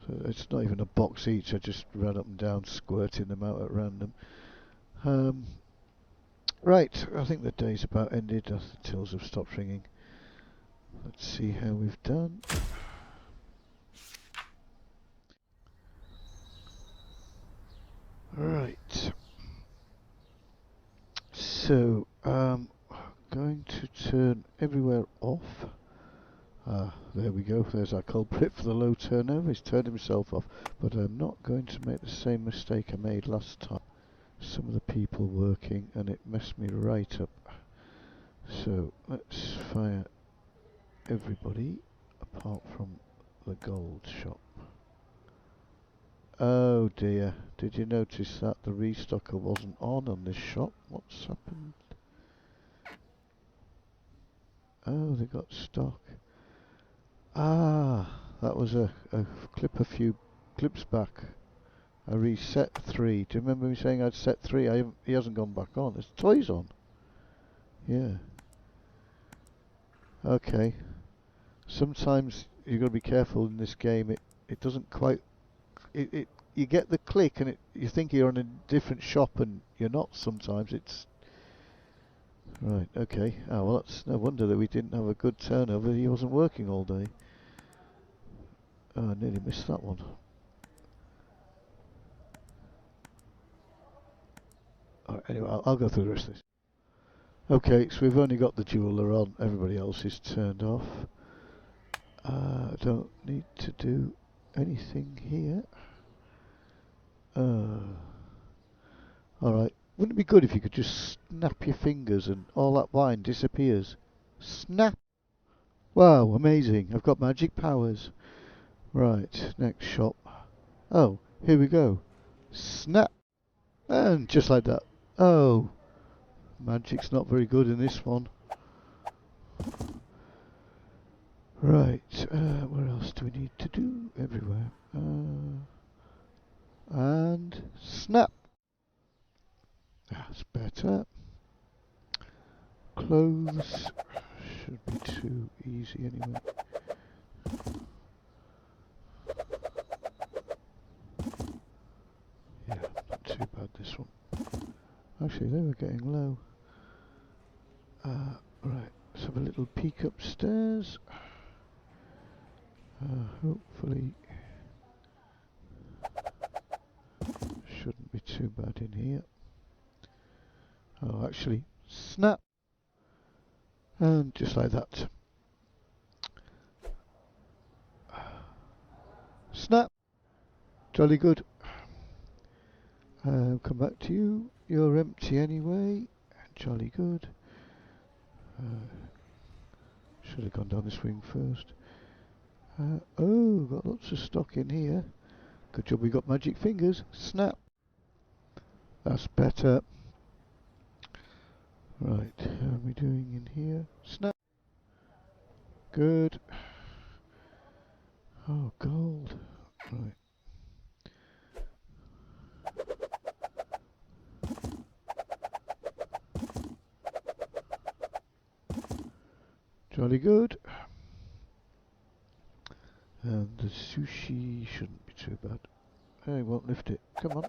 So it's not even a box each. I just ran up and down, squirting them out at random. Right, I think the day's about ended. The tills have stopped ringing. Let's see how we've done. Right. So, going to turn everywhere off. There we go. There's our culprit for the low turnover. He's turned himself off. But I'm not going to make the same mistake I made last time. Some of the people working and it messed me right up. So, let's fire everybody apart from the gold shop. Oh dear, did you notice that the restocker wasn't on this shop? What's happened? Oh, they got stock. Ah, that was a clip a few clips back. I reset 3. Do you remember me saying I'd set 3? He hasn't gone back on. There's toys on. Yeah. Okay. Sometimes you've got to be careful in this game. It doesn't quite. You get the click and you think you're on a different shop and you're not. Sometimes it's right. Okay. Oh well, that's no wonder that we didn't have a good turnover. He wasn't working all day. Oh, I nearly missed that one. Alright, anyway, I'll go through the rest of this. Okay, so we've only got the jeweler on. Everybody else is turned off. Don't need to do anything here. Alright. Wouldn't it be good if you could just snap your fingers and all that wine disappears? Snap! Wow, amazing. I've got magic powers. Right, next shop. Oh, here we go. Snap! And just like that. Oh, magic's not very good in this one. Right, where else do we need to do? Everywhere. And snap! That's better. Clothes should be too easy anyway. Yeah, not too bad this one. Actually, they were getting low. Right, let's have a little peek upstairs. Hopefully, shouldn't be too bad in here. Oh, actually, snap! And just like that. Snap! Jolly good. Come back to you. You're empty anyway. Jolly good. Should have gone down this wing first. Oh, got lots of stock in here. Good job we got magic fingers. Snap! That's better. Right, how are we doing in here? Snap! Good. Oh, gold. Right. Jolly good. And the sushi shouldn't be too bad. Hey, won't lift it. Come on.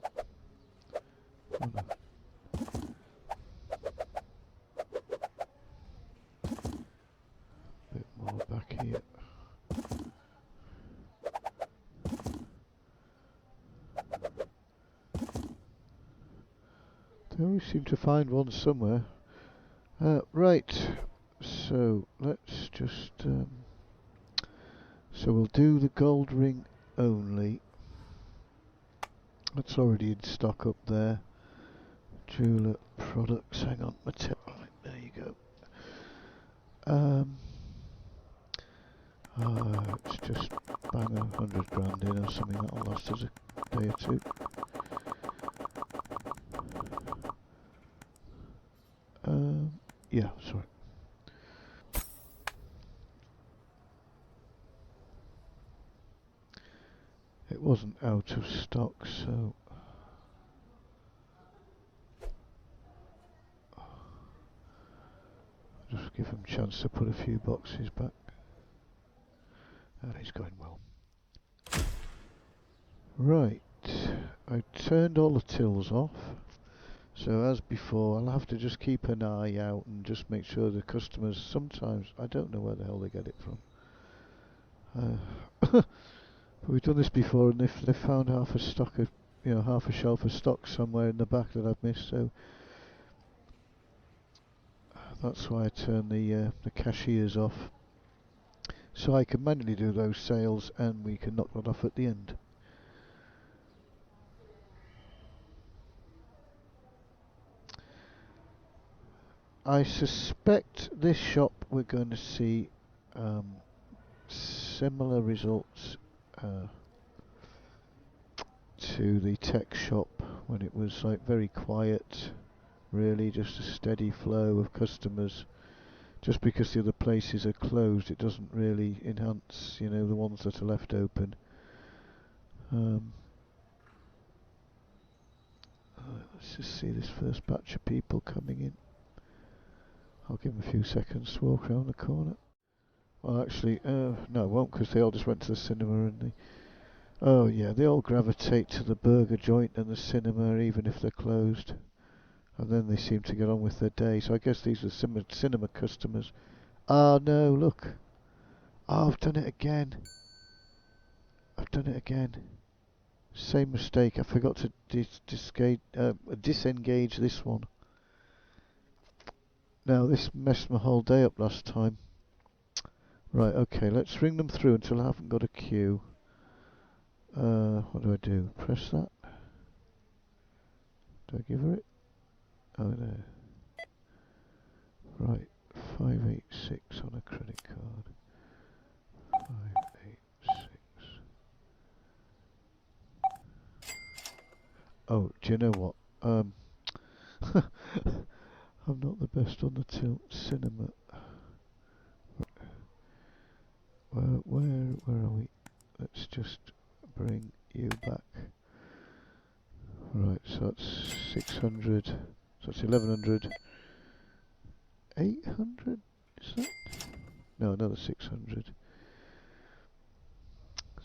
Oh no. Bit more back here. They always seem to find one somewhere. Right. So let's just. So we'll do the gold ring only. That's already in stock up there. Jeweler products. Hang on, right, there you go. Let's just bang 100 grand in or something. That'll last us a day or two. Yeah, sorry. It wasn't out of stock, so just give him a chance to put a few boxes back. He's going well. Right, I turned all the tills off. So as before, I'll have to just keep an eye out and just make sure the customers, sometimes, I don't know where the hell they get it from. But we've done this before, and if they found half a stock of, half a shelf of stock somewhere in the back that I've missed, so that's why I turned the cashiers off. So I can manually do those sales, and we can knock that off at the end. I suspect this shop we're going to see similar results to the tech shop when it was like very quiet, really just a steady flow of customers. Just because the other places are closed, it doesn't really enhance, the ones that are left open. Let's just see this first batch of people coming in. I'll give them a few seconds to walk around the corner. Well, actually, no, it won't, because they all just went to the cinema and oh yeah, they all gravitate to the burger joint and the cinema, even if they're closed. And then they seem to get on with their day. So I guess these are cinema customers. Oh no, look. Oh, I've done it again. Same mistake. I forgot to disengage this one. Now this messed my whole day up last time. Right, okay, let's ring them through until I haven't got a queue. What do I do? Press that? Do I give her it? Oh no. Right, 586 on a credit card. 586. Oh, do you know what? I'm not the best on the tilt. Cinema. Where are we? Let's just bring you back. Right, so that's 600. So that's 1100. 800? Is that? No, another 600.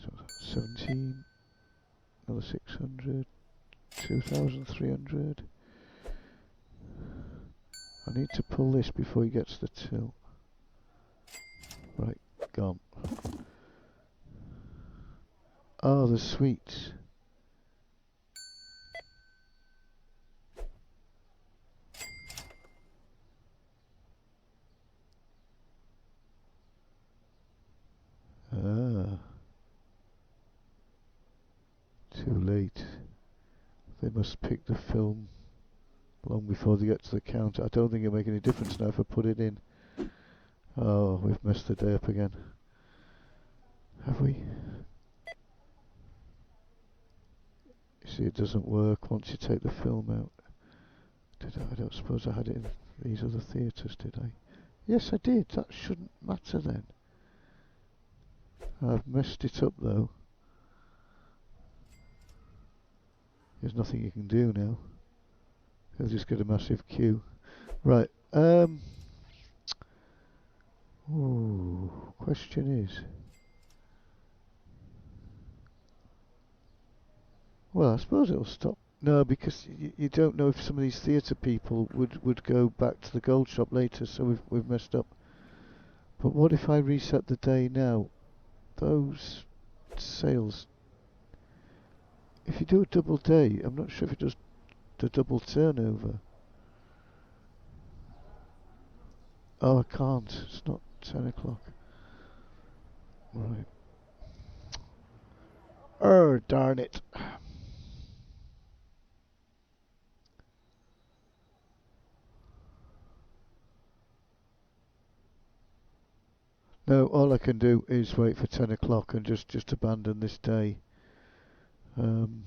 So 17. Another 600. 2,300. I need to pull this before he gets the till. Right, gone. Oh, the sweets. Ah, too late. They must pick the film long before they get to the counter. I don't think it'll make any difference now if I put it in. Oh, we've messed the day up again. Have we? You see, it doesn't work once you take the film out. I don't suppose I had it in these other theatres, did I? Yes, I did. That shouldn't matter then. I've messed it up though. There's nothing you can do now. I'll just get a massive queue. Right, what Ooh, question is, well, I suppose it'll stop. No, because you don't know if some of these theatre people would go back to the gold shop later, so we've messed up. But what if I reset the day now? Those sales. If you do a double day, I'm not sure if it does the double turnover. Oh, I can't. It's not 10 o'clock. Right. Oh, darn it. No, all I can do is wait for 10 o'clock and just abandon this day. Um,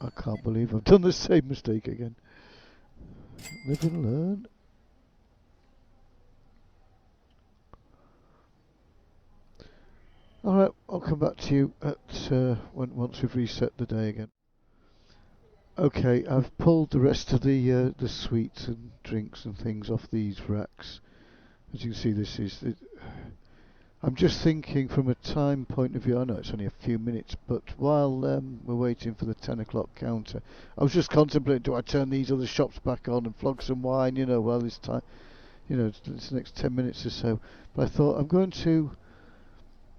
I can't believe I've done the same mistake again. Live and learn. Alright, I'll come back to you at once we've reset the day again. Okay, I've pulled the rest of the sweets and drinks and things off these racks. As you can see, this is. I'm just thinking from a time point of view. I know it's only a few minutes, but while we're waiting for the 10 o'clock counter, I was just contemplating: do I turn these other shops back on and flog some wine? While this time, this next 10 minutes or so. But I thought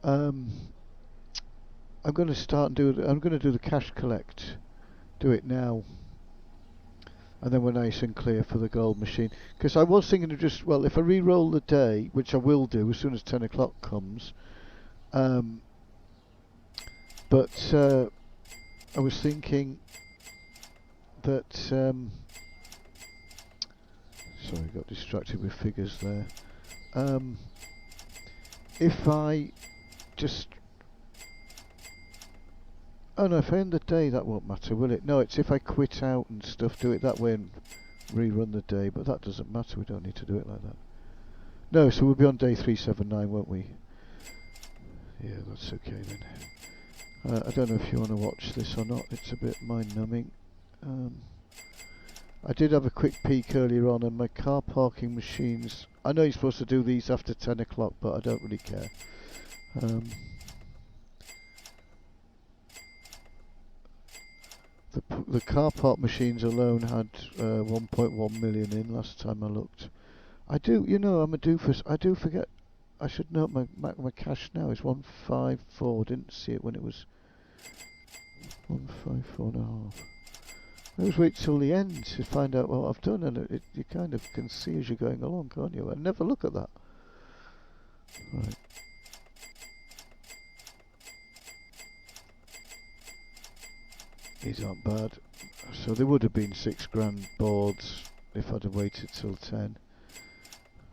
um, I'm going to start and I'm going to do the cash collect. Do it now. And then we're nice and clear for the gold machine. Because I was thinking of if I re-roll the day, which I will do as soon as 10 o'clock comes, but I was thinking that, sorry, got distracted with figures there. If I just, oh no, if I end the day, that won't matter, will it? No, it's if I quit out and stuff, do it that way and rerun the day, but that doesn't matter, we don't need to do it like that. No, so we'll be on day 379, won't we? Yeah, that's okay then. I don't know if you want to watch this or not, it's a bit mind-numbing. I did have a quick peek earlier on, and my car parking machines, I know you're supposed to do these after 10 o'clock, but I don't really care. The car park machines alone had 1.1 million in last time I looked. I'm a doofus. I do forget. I should know my cash now is 154. Didn't see it when it was 154.5. I always wait till the end to find out what I've done, and you kind of can see as you're going along, can't you? I never look at that. Right. These aren't bad. So there would have been £6,000 boards if I'd have waited till 10.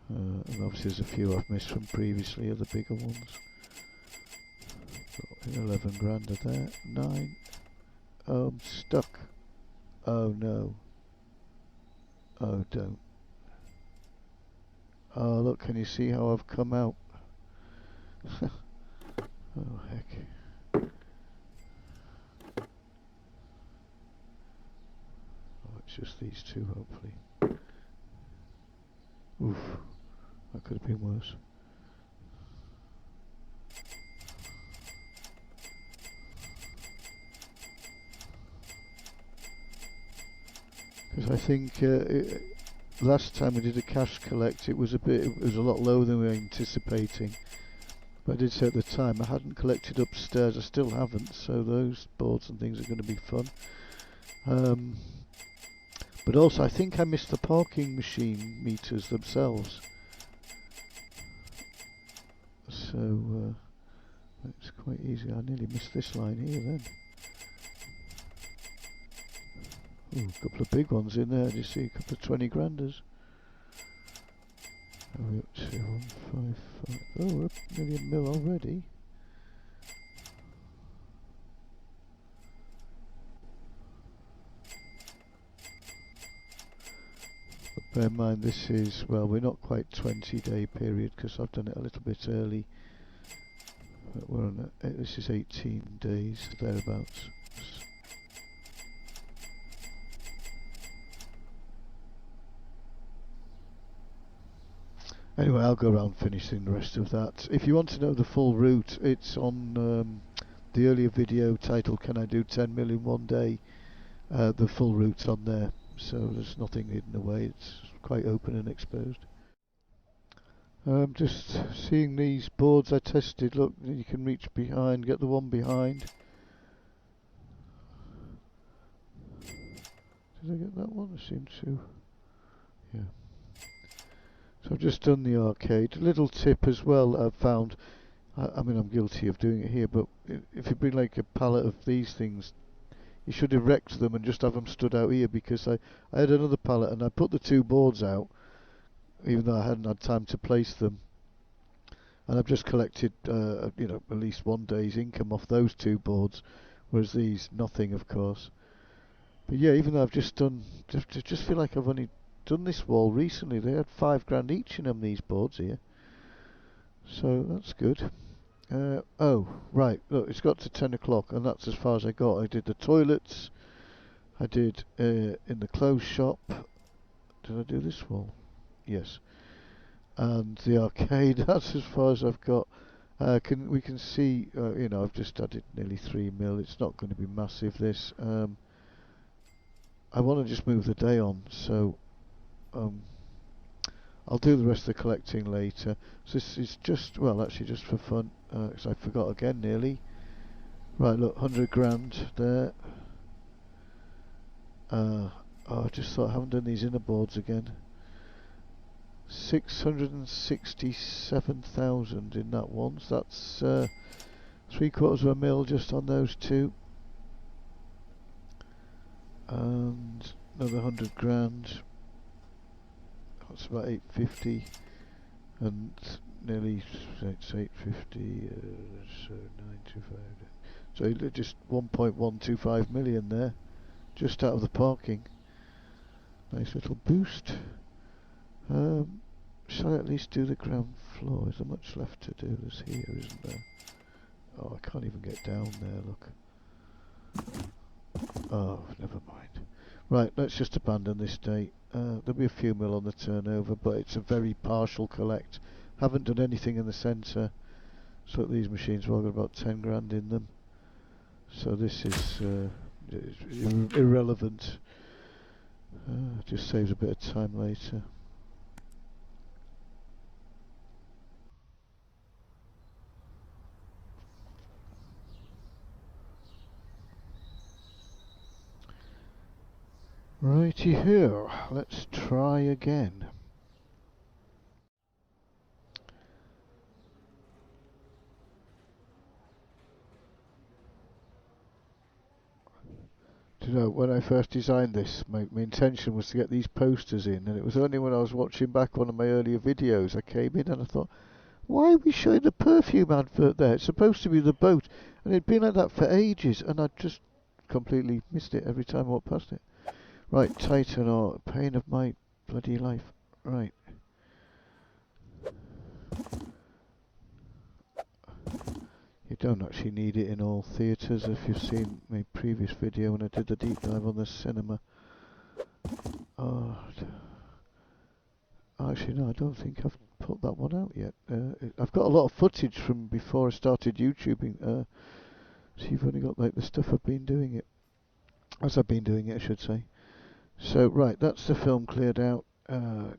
And obviously there's a few I've missed from previously, other bigger ones. Got 11 grand are there. 9. Oh, I'm stuck. Oh no. Oh, don't. Oh, look, can you see how I've come out? Oh, heck. Oh, it's just these two, hopefully. Oof. That could have been worse. Because I think last time we did a cash collect, it was a lot lower than we were anticipating. But I did say at the time I hadn't collected upstairs. I still haven't, so those boards and things are going to be fun. But also, I think I missed the parking machine meters themselves. So it's quite easy. I nearly missed this line here then. Ooh, a couple of big ones in there. Do you see a couple of 20 granders? Are we up to 155? Oh, we're up nearly a mil already. But bear in mind, this is, well, we're not quite 20-day period because I've done it a little bit early. We're on this is 18 days, thereabouts. Anyway, I'll go around finishing the rest of that. If you want to know the full route, it's on the earlier video titled "Can I do 10 mil in one day?" The full route's on there, so there's nothing hidden away. It's quite open and exposed. Just seeing these boards I tested. Look, you can reach behind, get the one behind. Did I get that one? I seem to. Yeah. So I've just done the arcade. Little tip as well I've found. I mean, I'm guilty of doing it here, but if you bring like a pallet of these things, you should erect them and just have them stood out here, because I had another pallet and I put the two boards out, even though I hadn't had time to place them. And I've just collected, you know, at least one day's income off those two boards, whereas these, nothing, of course. But yeah, even though I've just done, just feel like I've only done this wall recently. They had £5 each in them, these boards here. So that's good. Oh, right, look, it's got to 10 o'clock, and that's as far as I got. I did the toilets, I did in the clothes shop. Did I do this wall? Yes. And the arcade, that's as far as I've got. We can see, you know, I've just added nearly 3 mil. It's not going to be massive, this. I want to just move the day on, so I'll do the rest of the collecting later. So this is just, well, actually just for fun, because I forgot again nearly. Right, look, 100 grand there. Oh, I just thought I haven't done these inner boards again. 667,000 in that one, so that's £750,000 just on those two. And another 100 grand. That's about 850, and nearly, it's 850, so 925. So just 1.125 million there, just out of the parking. Nice little boost. Shall I at least do the ground floor? Is there much left to do? There's here, isn't there? Oh, I can't even get down there, look. Oh, never mind. Right, let's just abandon this day. There'll be a few mil on the turnover, but it's a very partial collect. Haven't done anything in the centre. So these machines have all got about 10 grand in them. So this is irrelevant. Just saves a bit of time later. Righty here, let's try again. Do you know, when I first designed this, my intention was to get these posters in, and it was only when I was watching back one of my earlier videos I came in and I thought, why are we showing the perfume advert there? It's supposed to be the boat, and it'd been like that for ages, and I'd just completely missed it every time I walked past it. Right, Titan, or pain of my bloody life. Right. You don't actually need it in all theatres, if you've seen my previous video when I did the deep dive on the cinema. Oh, actually no, I don't think I've put that one out yet. I've got a lot of footage from before I started YouTubing, so you've only got like the stuff I've been doing it. As I've been doing it, I should say. So, right, that's the film cleared out.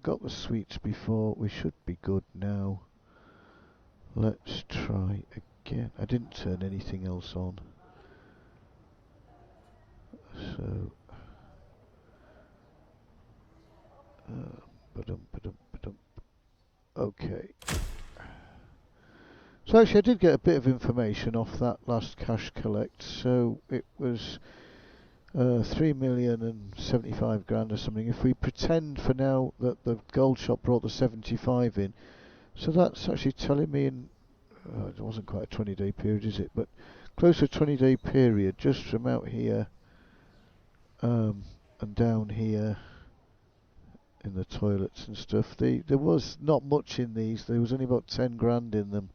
Got the sweets before, we should be good now. Let's try again. I didn't turn anything else on. So, okay. So actually I did get a bit of information off that last cash collect. So it was 3,075,000 or something. If we pretend for now that the gold shop brought the 75 in, so that's actually telling me in, it wasn't quite a 20-day period, is it? But close to a 20-day period, just from out here and down here in the toilets and stuff. There was not much in these. There was only about 10 grand in them.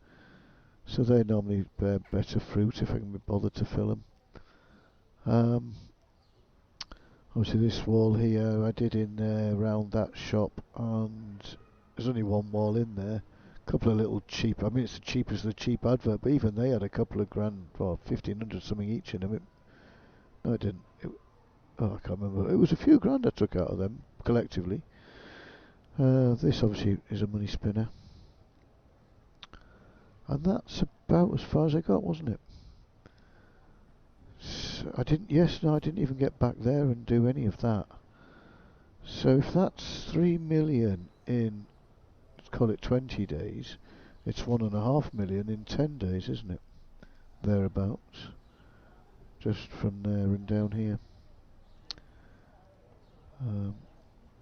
So they normally bear better fruit if I can be bothered to fill them. Obviously this wall here I did in around that shop, and there's only one wall in there. A couple of little cheap, I mean it's the cheapest of the cheap advert, but even they had a couple of grand, or 1500 something each in them. No it didn't. Oh, I can't remember. It was a few grand I took out of them collectively. This obviously is a money spinner. And that's about as far as I got, wasn't it? So I didn't even get back there and do any of that. So if that's 3 million in, let's call it 20 days, it's 1.5 million in 10 days, isn't it? Thereabouts. Just from there and down here.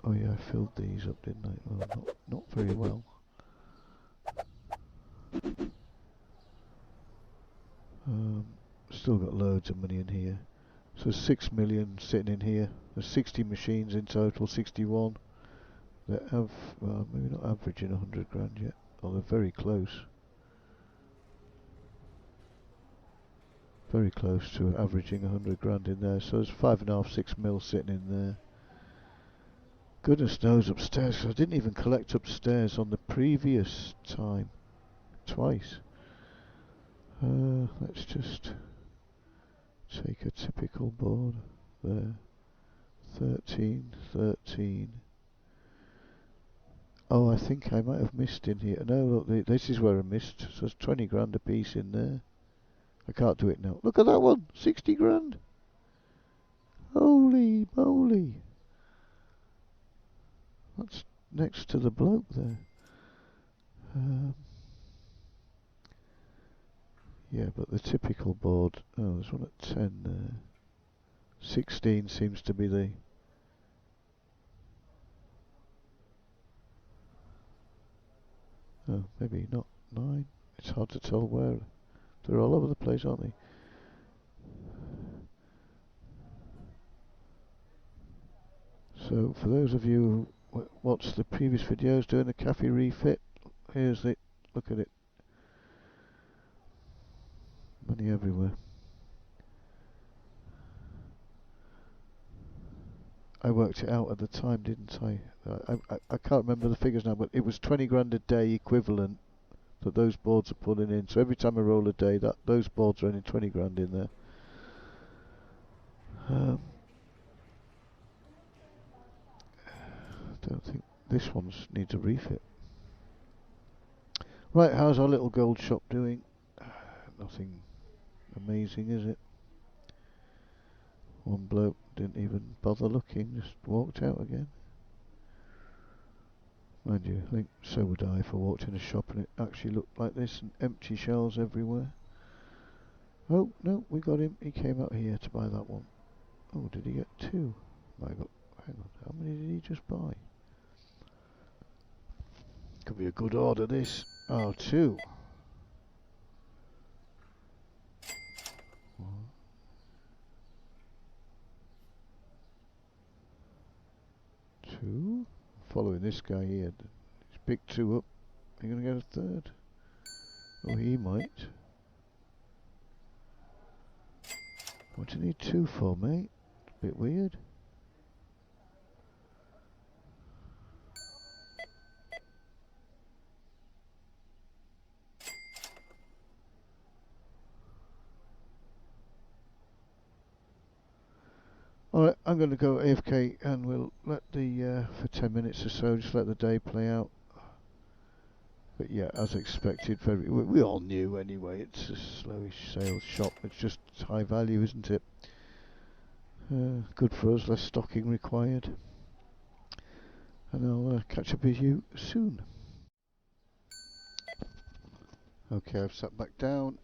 Oh yeah, I filled these up, didn't I? Well, not very well. Still got loads of money in here. So 6 million sitting in here. There's 60 machines in total, 61. They have, well, maybe not averaging 100 grand yet. Oh, they're very close. Very close to averaging 100 grand in there. So there's 5.5, 6 mil sitting in there. Goodness knows upstairs, 'cause I didn't even collect upstairs on the previous time. Twice. Let's just take a typical board there. 13, 13. Oh, I think I might have missed in here. No, look, this is where I missed. So there's 20 grand a piece in there. I can't do it now. Look at that one, 60 grand. Holy moly. That's next to the bloke there. Yeah, but the typical board. Oh, there's one at 10 there. 16 seems to be the. Oh, maybe not 9. It's hard to tell where. They're all over the place, aren't they? So, for those of you who watched the previous videos doing the cafe refit, here's it. Look at it. Money everywhere. I worked it out at the time, didn't I? I can't remember the figures now, but it was 20 grand a day equivalent that those boards are pulling in. So every time I roll a day, those boards are earning 20 grand in there. Don't think this one needs a refit. Right, how's our little gold shop doing? Nothing amazing, is it? One bloke didn't even bother looking, just walked out again. Mind you, I think so would I if I walked in a shop and it actually looked like this and empty shelves everywhere. Oh, no, we got him. He came out here to buy that one. Oh, did he get 2? My God, hang on, how many did he just buy? Could be a good order, this. Oh, 2. 2. Following this guy here. He's picked 2 up. Are you going to get a 3rd? Oh, he might. What do you need 2 for, mate? A bit weird. Alright, I'm going to go AFK and we'll let for 10 minutes or so, just let the day play out. But yeah, as expected, we all knew anyway, it's a slowish sales shop, it's just high value, isn't it? Good for us, less stocking required. And I'll catch up with you soon. Okay, I've sat back down.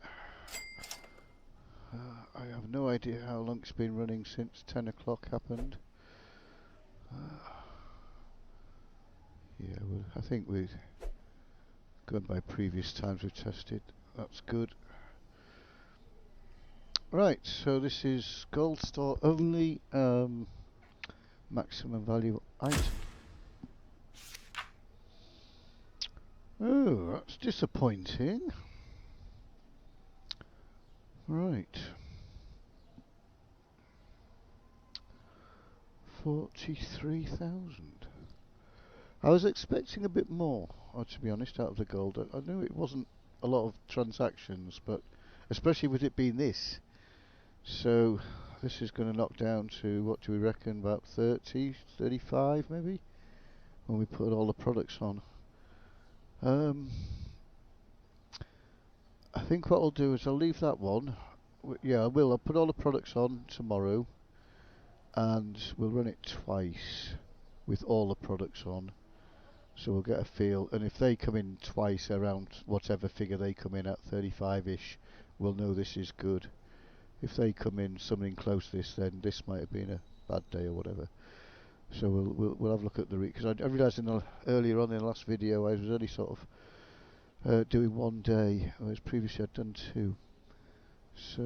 I have no idea how long it's been running since 10 o'clock happened. Yeah, well, I think we've gone by previous times we've tested. That's good. Right, so this is gold store only, maximum value item. Oh, that's disappointing. Right. 43,000. I was expecting a bit more, to be honest, out of the gold. I knew it wasn't a lot of transactions, but especially with it being this. So this is going to knock down to, what do we reckon, about 30, 35 maybe, when we put all the products on. I think what I'll do is I'll leave that one. Yeah, I will. I'll put all the products on tomorrow, and we'll run it twice with all the products on. So we'll get a feel, and if they come in twice around whatever figure they come in at, 35-ish, we'll know this is good. If they come in something close to this, then this might have been a bad day or whatever. So we'll have a look at the because I realised earlier on in the last video I was only sort of doing one day, whereas previously I'd done two. So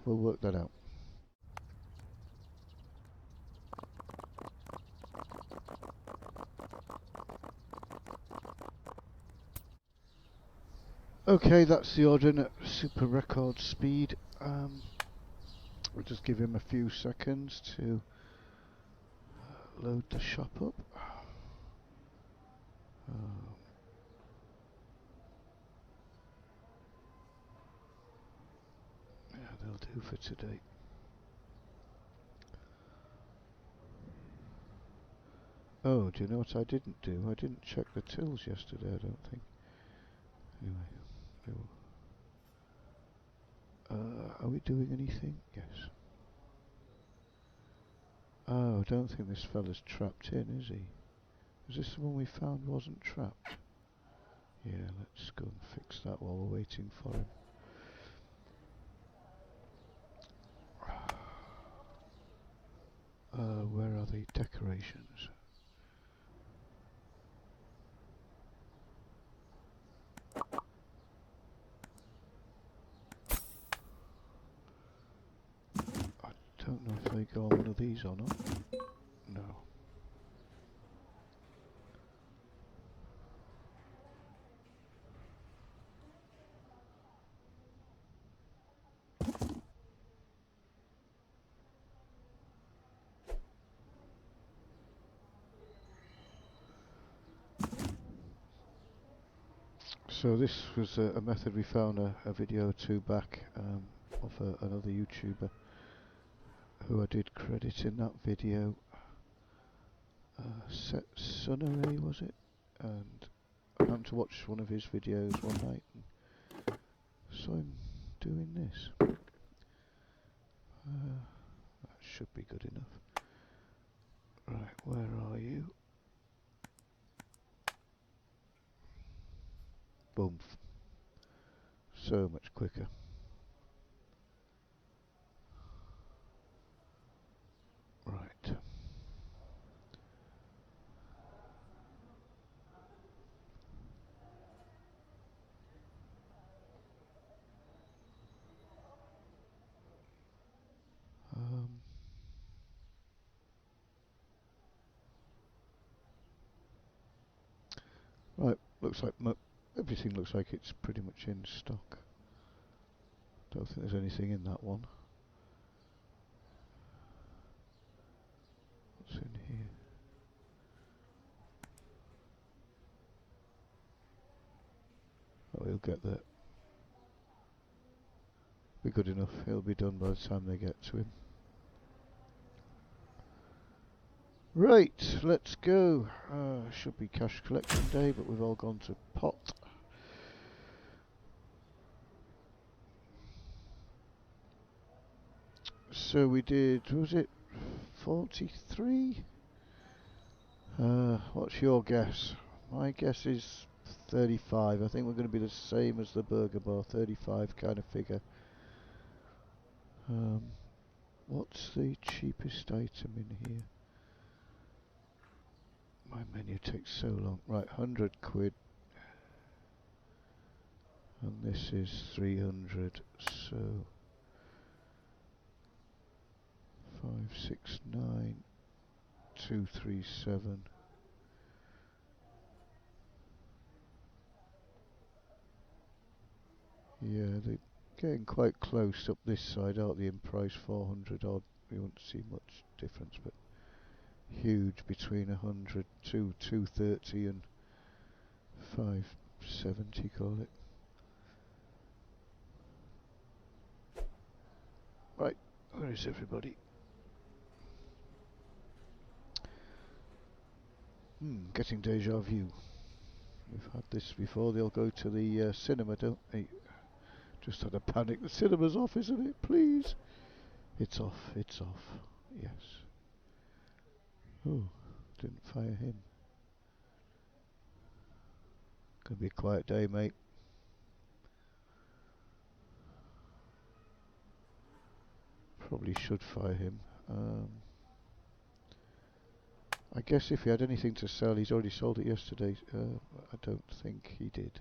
we'll work that out. Okay, that's the order at super record speed. We'll just give him a few seconds to load the shop up. Yeah, they'll do for today. Oh, do you know what I didn't do? I didn't check the tills yesterday, I don't think. Anyway, are we doing anything? Yes. Oh, I don't think this fella's trapped in, is he? Is this the one we found wasn't trapped? Yeah, let's go and fix that while we're waiting for him. Where are the decorations? I don't know if they go on one of these or not. No. So this was a method we found a video or two back of another YouTuber who I did credit in that video. Set Sun Array was it? And I happened to watch one of his videos one night and saw him doing this. That should be good enough. Right, where are you? Boom. So much quicker. Right. Right, looks like everything looks like it's pretty much in stock. Don't think there's anything in that one. What's in here? Oh, he'll get that. Be good enough. He'll be done by the time they get to him. Right, let's go. Should be cash collection day, but we've all gone to pot. So we did, was it 43? What's your guess? My guess is 35. I think we're going to be the same as the burger bar, 35 kind of figure. What's the cheapest item in here? My menu takes so long. Right, 100 quid. And this is 300, so 569 237. Yeah, getting quite close up this side, aren't they, in price? 400 odd. We won't see much difference, but huge between 100 to 230 and 570, call it. Right, where is everybody? Getting deja vu. We've had this before. They'll go to the cinema, don't they? Just had a panic. The cinema's off, isn't it? Please. It's off. It's off. Yes. Oh, didn't fire him. Gonna be a quiet day, mate. Probably should fire him. I guess if he had anything to sell, he's already sold it yesterday. I don't think he did.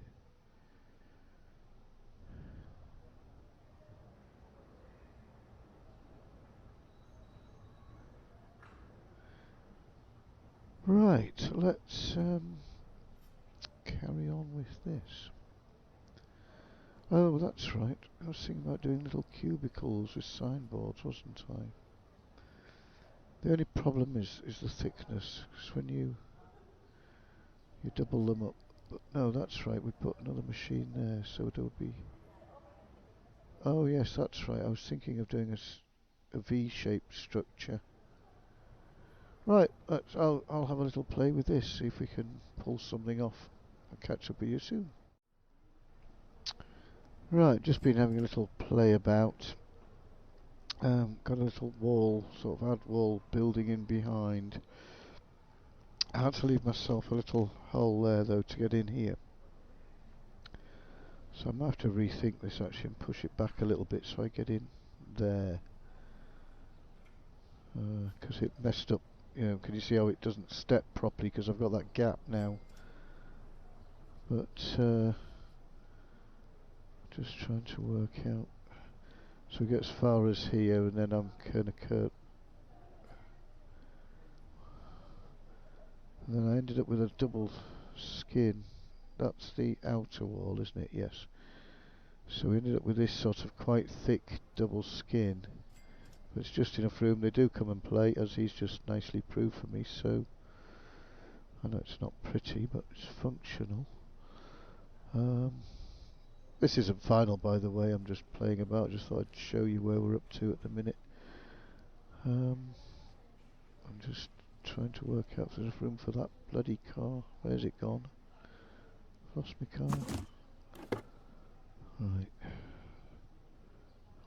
Right, let's carry on with this. Oh, that's right. I was thinking about doing little cubicles with signboards, wasn't I? The only problem is the thickness, because when you double them up. But no, that's right. We put another machine there, so there would be. Oh yes, that's right. I was thinking of doing a V-shaped structure. Right, I'll have a little play with this, see if we can pull something off. I'll catch up with you soon. Right, just been having a little play about. Got a little wall, sort of ad wall building in behind. I had to leave myself a little hole there though to get in here. So I might have to rethink this actually and push it back a little bit so I get in there. Because it messed up, you know, can you see how it doesn't step properly because I've got that gap now. But just trying to work out. So we get as far as here and then I'm kind of curved. And then I ended up with a double skin. That's the outer wall, isn't it? Yes. So we ended up with this sort of quite thick double skin. But it's just enough room. They do come and play, as he's just nicely proved for me. So I know it's not pretty, but it's functional. This isn't final, by the way. I'm just playing about. Just thought I'd show you where we're up to at the minute. I'm just trying to work out if there's enough room for that bloody car. Where's it gone? Lost my car. Right.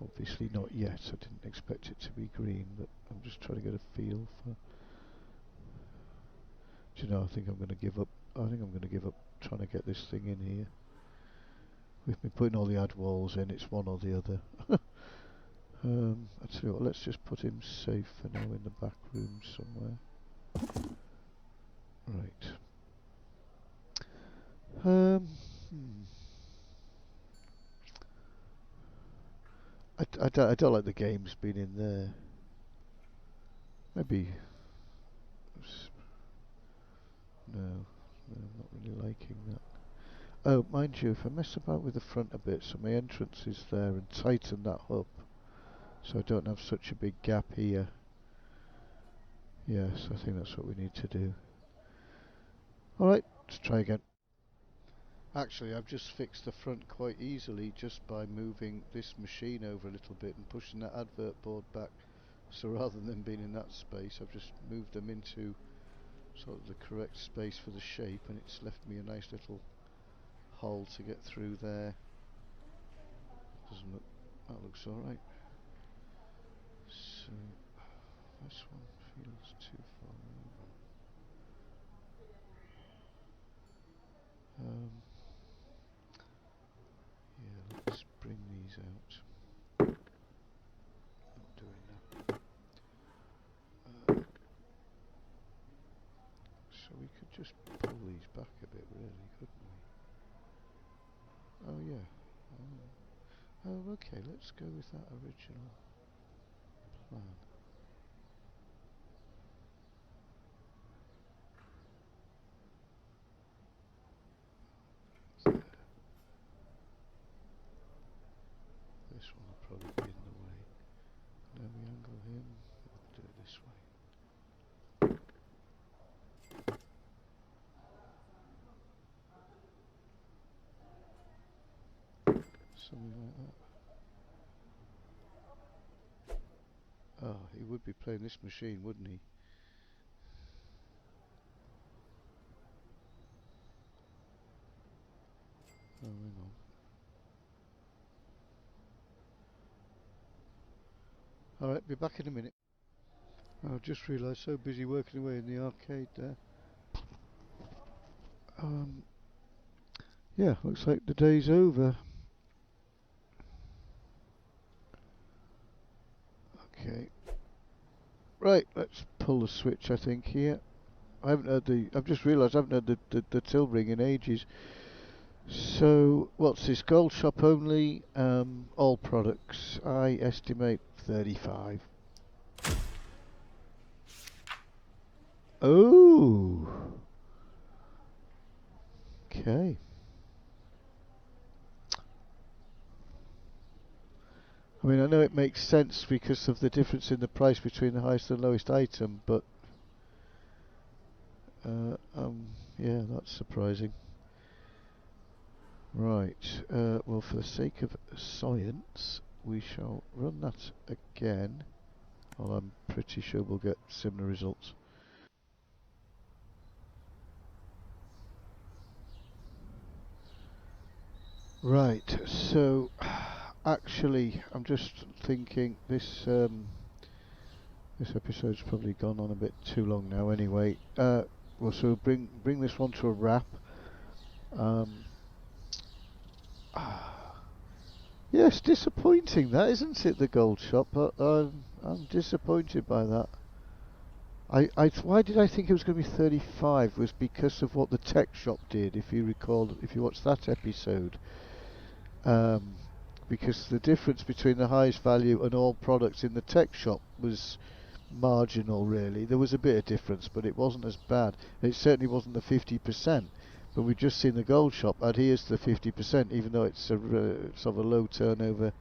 Obviously not yet. I didn't expect it to be green, but I'm just trying to get a feel for. Do you know? I think I'm going to give up. I think I'm going to give up trying to get this thing in here. With me putting all the ad walls in, it's one or the other. I tell you what, let's just put him safe for now in the back room somewhere. Right. I don't like the games being in there. Maybe. No, I'm not really liking that. Oh, mind you, if I mess about with the front a bit, so my entrance is there, and tighten that up, so I don't have such a big gap here. Yes, I think that's what we need to do. Alright, let's try again. Actually, I've just fixed the front quite easily just by moving this machine over a little bit and pushing that advert board back. So rather than being in that space, I've just moved them into sort of the correct space for the shape, and it's left me a nice little hole to get through there. Doesn't look, that looks alright. So this one feels too far over. Yeah, let's bring these out. Not doing that. So we could just pull these back a bit, really, couldn't we? Oh yeah. Oh, okay. Let's go with that original plan. probably be in the way. Then we angle him. We'll do it this way. Something like that. Oh, he would be playing this machine, wouldn't he? Oh, hang on. Alright, be back in a minute. I just realised, so busy working away in the arcade there. Yeah, looks like the day's over. Okay. Right, let's pull the switch, I think, here. I've just realised I haven't heard the till ring in ages. So, what's this? Gold shop only, all products. I estimate 35. Oh! Okay. I mean, I know it makes sense because of the difference in the price between the highest and lowest item, but yeah, that's surprising. Right, well, for the sake of science, we shall run that again. Well, I'm pretty sure we'll get similar results. Right, so actually, I'm just thinking this episode's probably gone on a bit too long now. Anyway, well, so bring this one to a wrap. Yes, disappointing that, isn't it? The gold shop, but I'm disappointed by that. Why did I think it was going to be 35? Was because of what the tech shop did. If you recall, if you watched that episode. Because the difference between the highest value and all products in the tech shop was marginal, really. There was a bit of difference, but it wasn't as bad. It certainly wasn't the 50%. But we've just seen the gold shop adheres to the 50%, even though it's a sort of a low turnover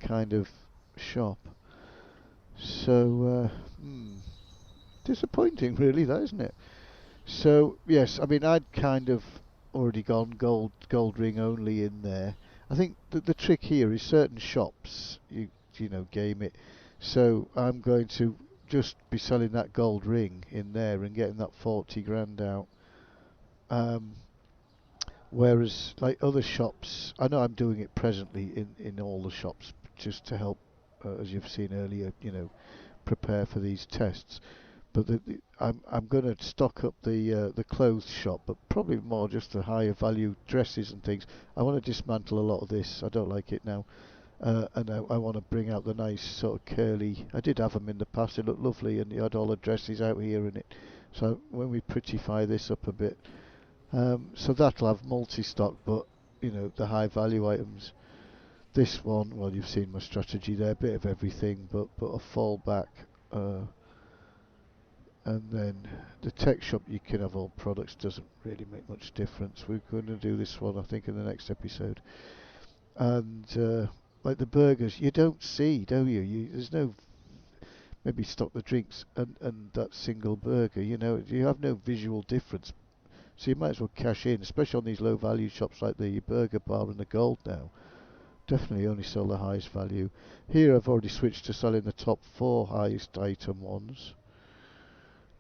kind of shop. So, disappointing, really, that, isn't it? So, yes, I mean, I'd kind of already gone gold ring only in there. I think the trick here is certain shops, you know, game it. So I'm going to just be selling that gold ring in there and getting that 40 grand out. Whereas, like other shops, I know I'm doing it presently in all the shops just to help, as you've seen earlier, you know, prepare for these tests. But I'm going to stock up the clothes shop, but probably more just the higher value dresses and things. I want to dismantle a lot of this. I don't like it now, and I want to bring out the nice sort of curly. I did have them in the past. They looked lovely, and you had all the dresses out here in it. So when we prettify this up a bit, so that'll have multi-stock, but you know the high value items. This one, well, you've seen my strategy there. Bit of everything, but a fallback. And then the tech shop, you can have all products, doesn't really make much difference. We're going to do this one, I think, in the next episode. And like the burgers, you don't see, do you? There's no, maybe stock the drinks and that single burger, you know, you have no visual difference. So you might as well cash in, especially on these low value shops like the Burger Bar and the Gold now. Definitely only sell the highest value. Here I've already switched to selling the top 4 highest item ones.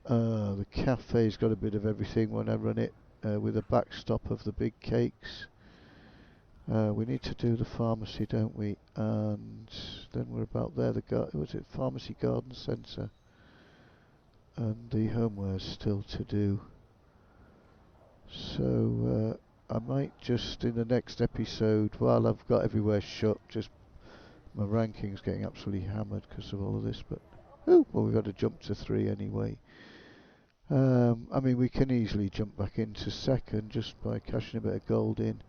The cafe's got a bit of everything when I run it, with a backstop of the big cakes. We need to do the pharmacy, don't we? And then we're about there. Was it Pharmacy Garden Centre? And the homeware's still to do. So I might just in the next episode, while I've got everywhere shut, just my ranking's getting absolutely hammered because of all of this. But well, we've got to jump to 3 anyway. I mean, we can easily jump back into second just by cashing a bit of gold in.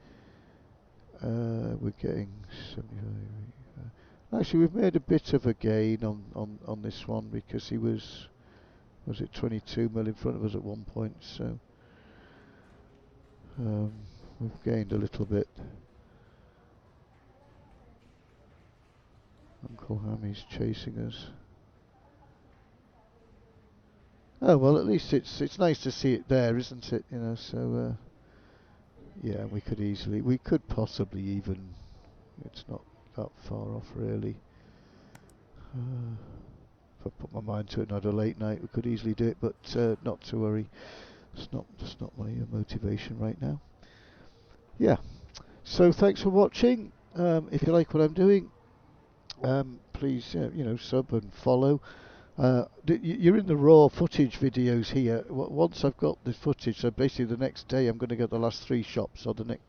We're getting 75. Actually, we've made a bit of a gain on this one because he was it 22 mil in front of us at one point, so we've gained a little bit. Uncle Hammy's chasing us. Oh well, at least it's nice to see it there, isn't it? You know, so yeah, we could possibly even. It's not that far off really. If I put my mind to it and had a late night, we could easily do it, but not to worry. It's not my motivation right now. Yeah. So thanks for watching. If you like what I'm doing, please sub and follow. You're in the raw footage videos here. Once I've got the footage, so basically the next day I'm going to get the last 3 shops, or the next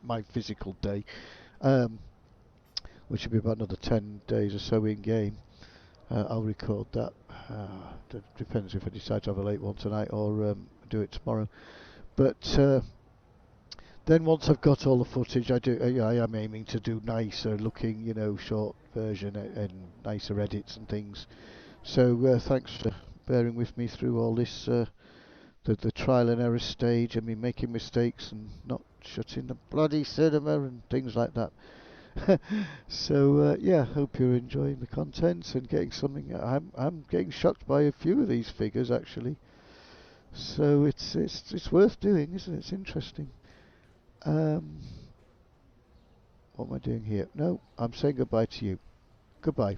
my physical day, which will be about another 10 days or so in game. I'll record that. Depends if I decide to have a late one tonight or do it tomorrow. But then once I've got all the footage, I am aiming to do nicer looking, short version and nicer edits and things. So thanks for bearing with me through all this, the trial and error stage, and me making mistakes and not shutting the bloody cinema and things like that. So yeah, hope you're enjoying the content and getting something. I'm getting shocked by a few of these figures actually. So it's worth doing, isn't it? It's interesting. What am I doing here? No, I'm saying goodbye to you. Goodbye.